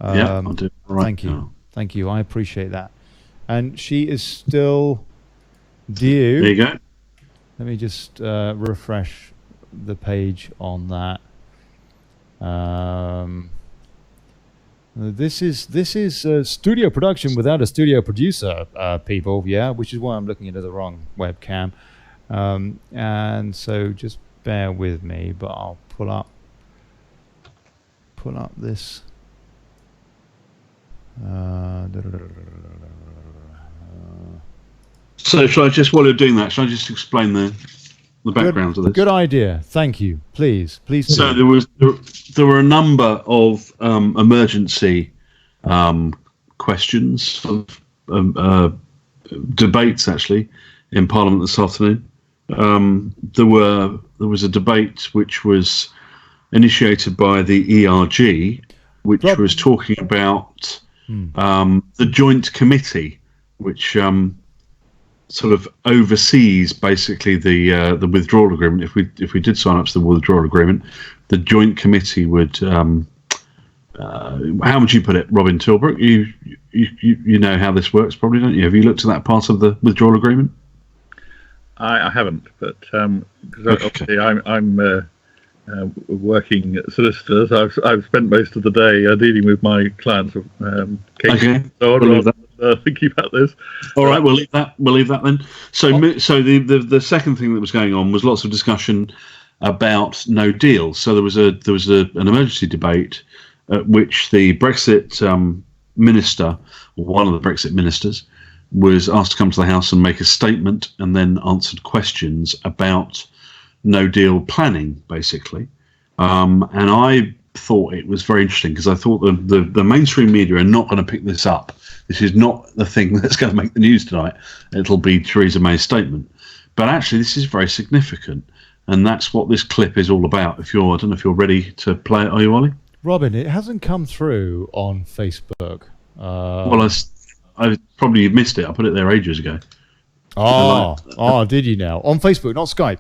Yeah, I'll do it right now.
Thank you. I appreciate that. And she is still due.
There you go.
Let me just refresh the page on that. This is a studio production without a studio producer, people. Yeah, which is why I'm looking into the wrong webcam. And so just bear with me, but I'll pull up this.
So shall I just, while you're doing that, shall I just explain the background to this?
Good idea. Thank you. Please do.
So there were a number of emergency questions, debates actually, in Parliament this afternoon. There was a debate which was initiated by the ERG, which was talking about the joint committee, which sort of oversees basically the withdrawal agreement. If we did sign up to the withdrawal agreement, the joint committee would. How would you put it, Robin Tilbrook? You know how this works, probably, don't you? Have you looked at that part of the withdrawal agreement?
I haven't, but obviously I'm working solicitors. I've spent most of the day dealing with my clients' cases. So thinking about this.
All right, we'll leave that then. So the second thing that was going on was lots of discussion about no deal. So there was an emergency debate at which the Brexit minister, or one of the Brexit ministers, was asked to come to the House and make a statement, and then answered questions about no deal planning, basically. And I thought it was very interesting because I thought the mainstream media are not going to pick this up. This is not the thing that's going to make the news tonight. It'll be Theresa May's statement. But actually, this is very significant. And that's what this clip is all about. I don't know if you're ready to play it, are you, Ollie?
Robin, it hasn't come through on Facebook.
Well, I probably missed it. I put it there ages ago.
Did you now? On Facebook, not Skype.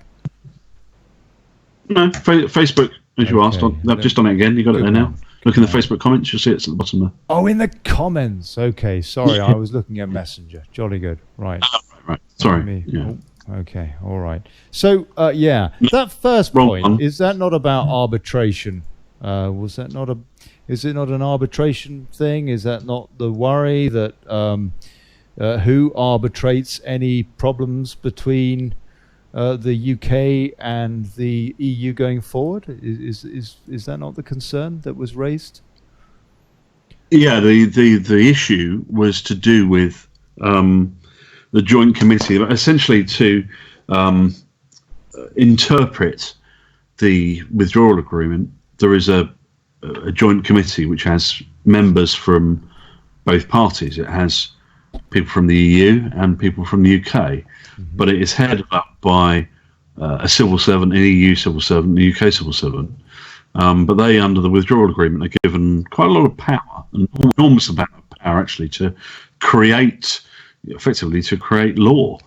No, Facebook, as you asked.
Okay.
I've just done it again. You got it there now. Look in the Facebook comments. You'll see it's at the bottom there.
Oh, in the comments. Okay, sorry, I was looking at Messenger. Jolly good. Right.
Right. Sorry.
Me.
Yeah.
Oh, okay, all right. So, that first
Wrong
point,
one.
is that not about arbitration? Is it not an arbitration thing? Is that not the worry that who arbitrates any problems between the UK and the EU going forward? Is that not the concern that was raised?
Yeah, the issue was to do with the joint committee, essentially to interpret the withdrawal agreement. There is a joint committee which has members from both parties. It has people from the EU and people from the UK, but it is headed up by a civil servant, an EU civil servant, a UK civil servant. But they, under the withdrawal agreement, are given quite a lot of power, an enormous amount of power actually, to create law,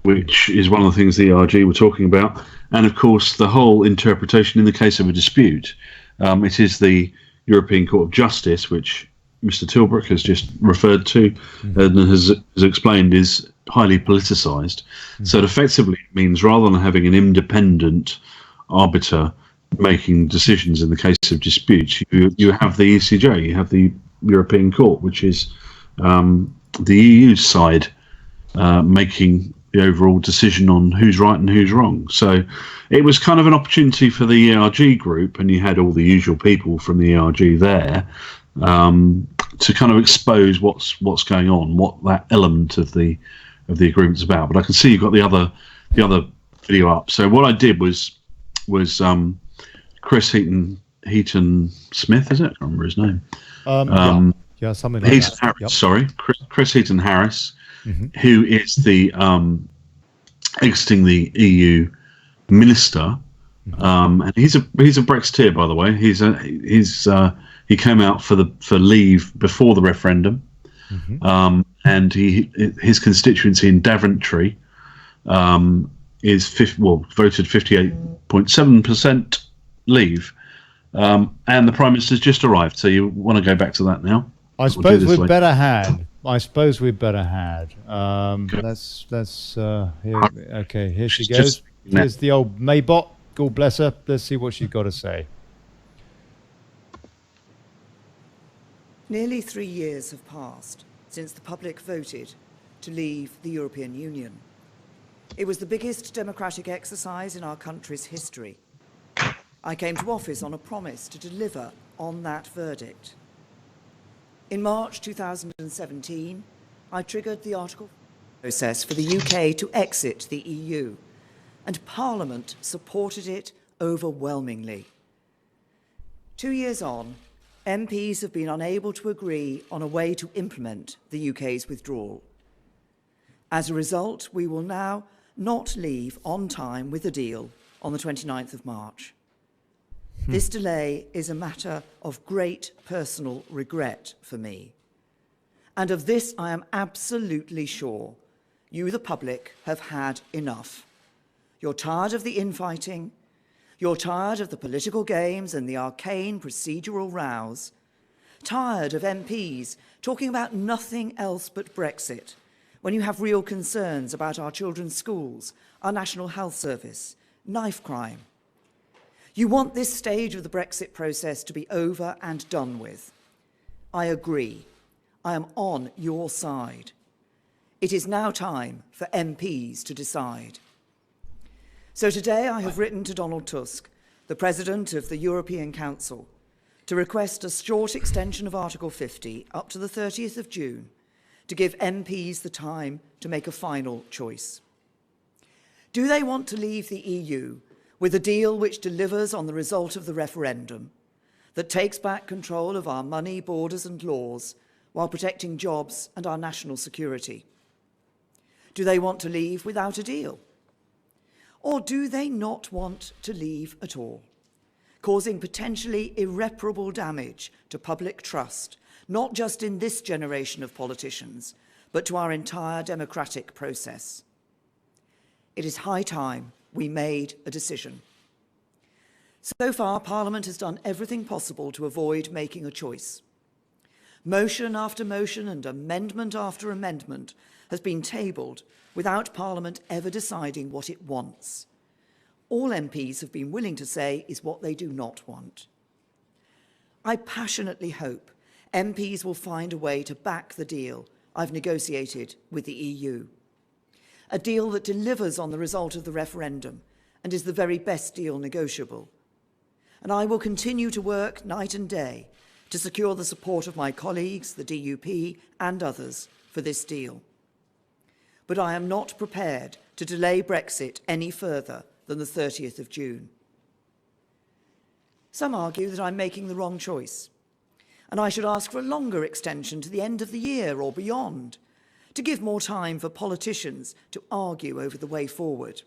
which is one of the things the ERG were talking about. And of course, the whole interpretation in the case of a dispute, it is the European Court of Justice, which Mr. Tilbrook has just referred to and has explained is highly politicised. So it effectively means, rather than having an independent arbiter making decisions in the case of disputes, you have the ECJ, you have the European Court, which is the EU side making the overall decision on who's right and who's wrong. So it was kind of an opportunity for the ERG group, and you had all the usual people from the ERG there, to kind of expose what's going on, what that element of the agreement's about. But I can see you've got the other video up. So what I did was Chris Heaton Smith, is it? I can't remember his name.
Yeah, something like
Heaton
that.
Harris,
Yep.
sorry, Chris Heaton Harris, who is the exiting the EU minister, and he's a Brexiteer, by the way. He came out for leave before the referendum, and his constituency in Daventry is voted 58.7% leave, and the Prime Minister's just arrived. So you want to go back to that now?
I suppose we'd better had. Let's here. Okay, here she goes. Here's the old Maybot. God bless her. Let's see what she's got to say.
Nearly 3 years have passed since the public voted to leave the European Union. It was the biggest democratic exercise in our country's history. I came to office on a promise to deliver on that verdict. In March 2017, I triggered the Article process for the UK to exit the EU, and Parliament supported it overwhelmingly. 2 years on, MPs have been unable to agree on a way to implement the UK's withdrawal. As a result, we will now not leave on time with a deal on the 29th of March. This delay is a matter of great personal regret for me. And of this I am absolutely sure. You, the public, have had enough. You're tired of the infighting. You're tired of the political games and the arcane procedural rows. Tired of MPs talking about nothing else but Brexit when you have real concerns about our children's schools, our National Health Service, knife crime. You want this stage of the Brexit process to be over and done with. I agree. I am on your side. It is now time for MPs to decide. So today I have written to Donald Tusk, the President of the European Council, to request a short extension of Article 50 up to the 30th of June to give MPs the time to make a final choice. Do they want to leave the EU with a deal which delivers on the result of the referendum, that takes back control of our money, borders and laws while protecting jobs and our national security? Do they want to leave without a deal? Or do they not want to leave at all? causing potentially irreparable damage to public trust, not just in this generation of politicians, but to our entire democratic process. It is high time we made a decision. So far, Parliament has done everything possible to avoid making a choice. Motion after motion and amendment after amendment has been tabled without Parliament ever deciding what it wants. All MPs have been willing to say is what they do not want. I passionately hope MPs will find a way to back the deal I've negotiated with the EU. A deal that delivers on the result of the referendum and is the very best deal negotiable. And I will continue to work night and day to secure the support of my colleagues, the DUP and others for this deal. But I am not prepared to delay Brexit any further than the 30th of June. Some argue that I'm making the wrong choice, and I should ask for a longer extension to the end of the year or beyond, to give more time for politicians to argue over the way forward.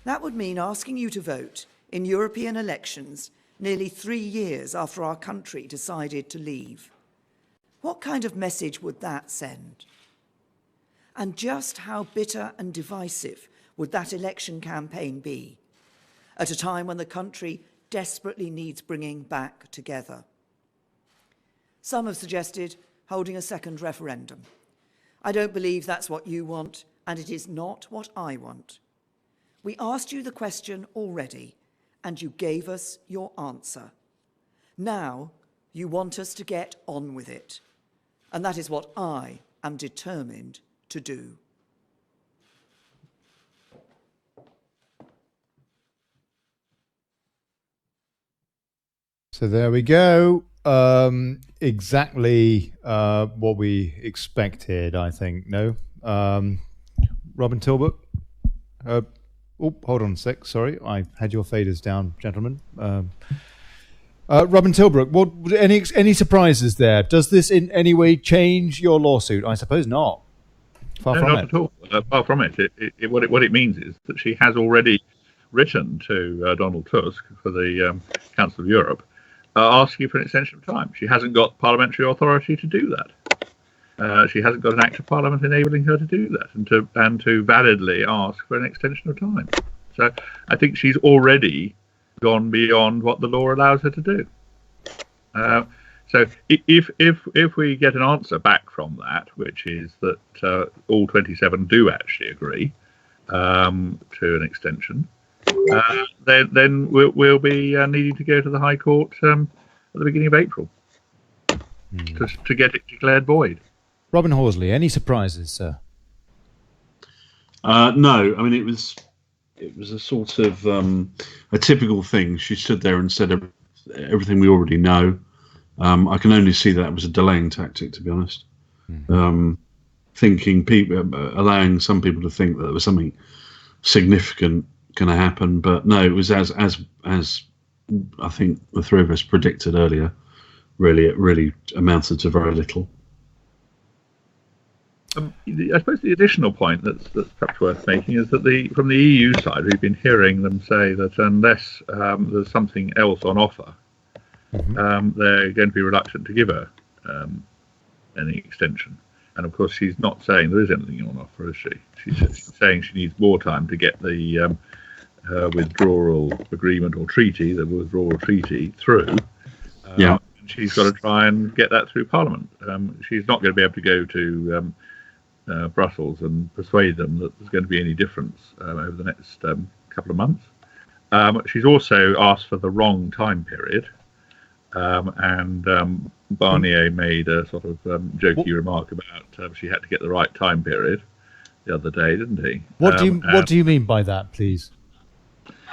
That would mean asking you to vote in European elections nearly 3 years after our country decided to leave. What kind of message would that send? And just how bitter and divisive would that election campaign be at a time when the country desperately needs bringing back together? Some have suggested holding a second referendum. I don't believe that's what you want, and it is not what I want. We asked you the question already, and you gave us your answer. Now you want us to get on with it, and that is what I am determined to do.
So there we go. Exactly what we expected, I think. No? Robin Tilbrook? Hold on a sec. Sorry, I had your faders down, gentlemen. Robin Tilbrook, any surprises there? Does this in any way change your lawsuit? I suppose not. Far from
not
it.
at all. Far from it. What it means is that she has already written to Donald Tusk for the Council of Europe, asking for an extension of time. She hasn't got parliamentary authority to do that. She hasn't got an act of parliament enabling her to do that and to validly ask for an extension of time. So I think she's already gone beyond what the law allows her to do. So if we get an answer back from that, which is that all 27 do actually agree to an extension, then we'll be needing to go to the High Court at the beginning of April to get it declared void.
Robin Horsley, any surprises, sir?
No, I mean it was a sort of a typical thing. She stood there and said everything we already know. I can only see that was a delaying tactic, to be honest. Thinking allowing some people to think that there was something significant going to happen, but no, it was as I think the three of us predicted earlier. It really amounted to very little.
I suppose the additional point that's perhaps worth making is that from the EU side, we've been hearing them say that unless there's something else on offer, they're going to be reluctant to give her any extension. And of course, she's not saying there is anything on offer, is she? She's saying she needs more time to get the withdrawal agreement or treaty, the withdrawal treaty, through. She's got to try and get that through Parliament. She's not going to be able to go to Brussels and persuade them that there's going to be any difference over the next couple of months. She's also asked for the wrong time period. And Barnier made a sort of jokey remark about she had to get the right time period the other day, didn't he?
What do you mean by that, please?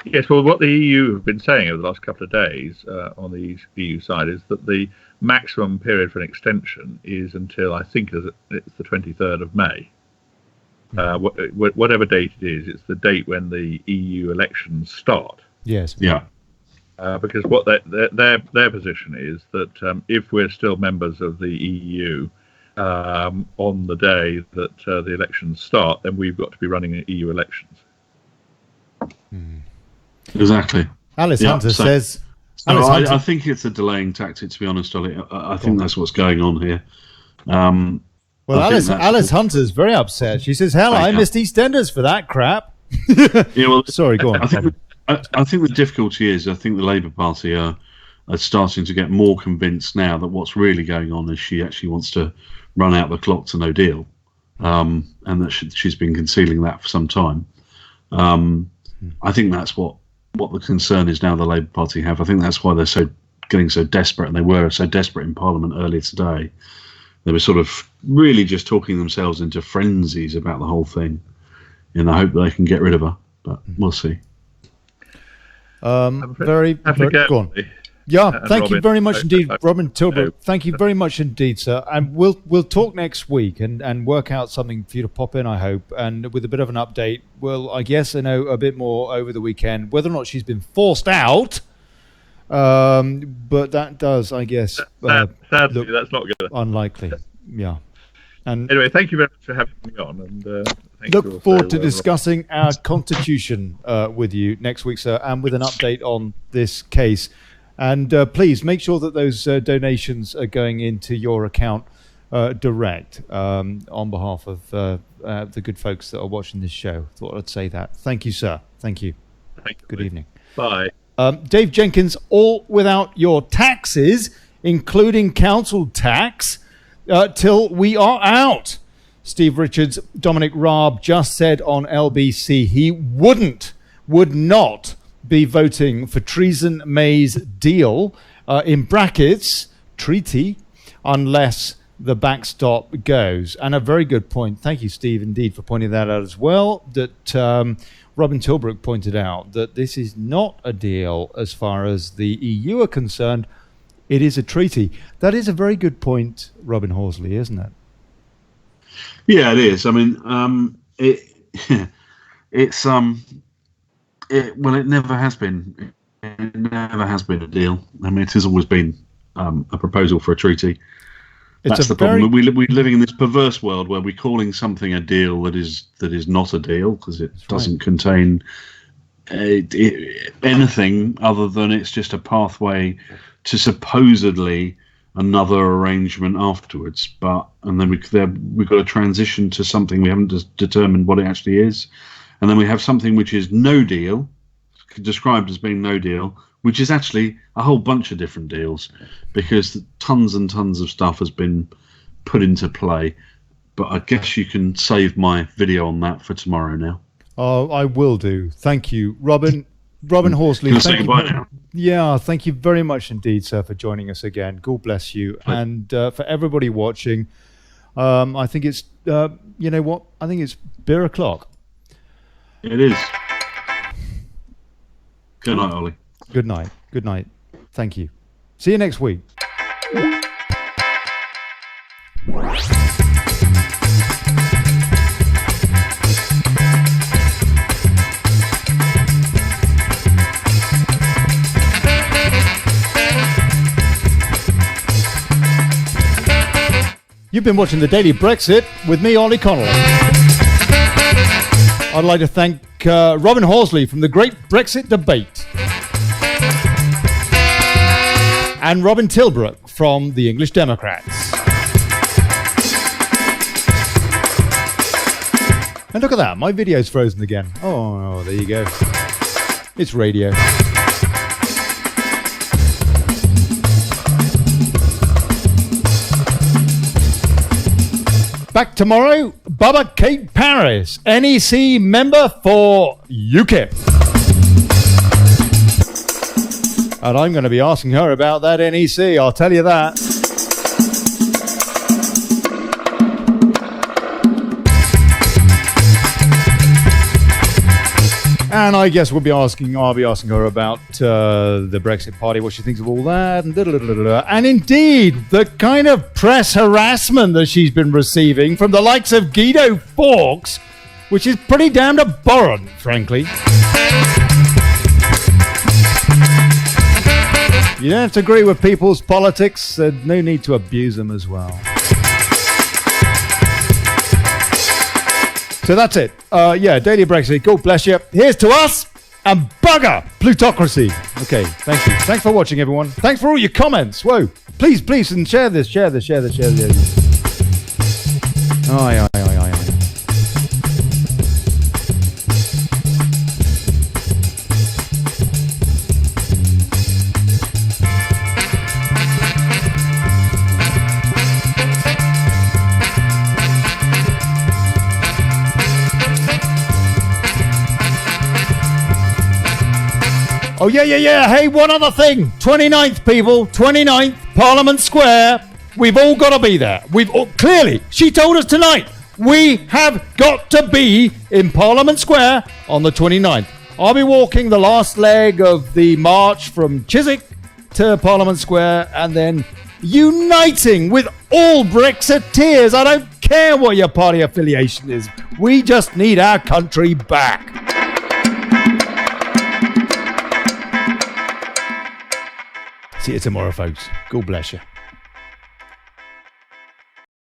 Yes, well, what the EU have been saying over the last couple of days on the EU side is that the maximum period for an extension is until, I think it's the 23rd of May. Whatever date it is, it's the date when the EU elections start.
Yes.
Yeah.
Because what their position is that if we're still members of the EU on the day that the elections start, then we've got to be running EU elections.
Exactly.
Alice
Yeah,
Hunter
so-
says.
So
Alice Hunter,
I think it's a delaying tactic, to be honest, Ollie. I think that's what's going on here. I think
Alice Hunter's very upset. She says, "Hell, I
Yeah.
missed EastEnders for that crap."
Yeah, well,
Sorry, go on.
I think the difficulty is, I think the Labour Party are starting to get more convinced now that what's really going on is she actually wants to run out the clock to no deal, and that she's been concealing that for some time. I think that's what the concern is now. The Labour Party have. I think that's why they're getting so desperate, and they were so desperate in Parliament earlier today. They were sort of really just talking themselves into frenzies about the whole thing, in the hope that they can get rid of her. But we'll see.
Very
Have to go.
go on. Yeah, thank you
Robin.
very much indeed,
No.
Robin Tilbrook. Thank you very much indeed, sir. And we'll talk next week and work out something for you to pop in, I hope, and with a bit of an update. Well, I guess I know a bit more over the weekend, whether or not she's been forced out. But that does, I guess,
Sadly,
look
that's not good.
unlikely. Yeah. And
Anyway, thank you very much for having me on. And thank you
look
also,
forward to
Rob.
discussing our constitution with you next week, sir, and with an update on this case. And please make sure that those donations are going into your account direct on behalf of the good folks that are watching this show. Thought I'd say that. Thank you, sir. Thank you.
Thank you.
Good evening.
Bye.
Dave Jenkins, all without your taxes, including council tax, till we are out. Steve Richards, Dominic Raab just said on LBC he would not be voting for Theresa May's deal, in brackets, treaty, unless the backstop goes. And a very good point. Thank you, Steve, indeed, for pointing that out as well, that Robin Tilbrook pointed out that this is not a deal as far as the EU are concerned. It is a treaty. That is a very good point, Robin Horsley, isn't it?
Yeah, it is. I mean, it's it never has been. It never has been a deal. I mean, it has always been a proposal for a treaty. That's the problem. We're living in this perverse world where we're calling something a deal that is not a deal because it doesn't contain anything other than it's just a pathway to supposedly another arrangement afterwards. And then we've got to transition to something we haven't determined what it actually is. And then we have something which is no deal, described as being no deal, which is actually a whole bunch of different deals because tons and tons of stuff has been put into play. But I guess you can save my video on that for tomorrow now.
Oh, I will do. Thank you, Robin Horsley.
Can I say goodbye now?
Yeah, thank you very much indeed, sir, for joining us again. God bless you. And for everybody watching, I think it's, you know what? I think it's beer o'clock.
It is. Good night, Ollie.
Good night. Good night. Thank you. See you next week. You've been watching The Daily Brexit with me, Olly Connelly. I'd like to thank Robin Horsley from the Great Brexit Debate and Robin Tilbrook from the English Democrats. And look at that, my video's frozen again. Oh, there you go. It's radio. Back tomorrow, Bubba Kate Paris, NEC member for UKIP. And I'm going to be asking her about that NEC, I'll tell you that. And I guess I'll be asking her about the Brexit Party, what she thinks of all that, and indeed the kind of press harassment that she's been receiving from the likes of Guido Fawkes, which is pretty damned abhorrent, frankly. You don't have to agree with people's politics, there's no need to abuse them as well. So that's it. Daily Brexit. God bless you. Here's to us and bugger plutocracy. Okay, thank you. Thanks for watching, everyone. Thanks for all your comments. Whoa. Please, and share this. Aye. Oh, yeah. Hey, one other thing. 29th, people. 29th, Parliament Square. We've all got to be there. Clearly, she told us tonight, we have got to be in Parliament Square on the 29th. I'll be walking the last leg of the march from Chiswick to Parliament Square and then uniting with all Brexiteers. I don't care what your party affiliation is. We just need our country back. See you tomorrow, folks. God bless you.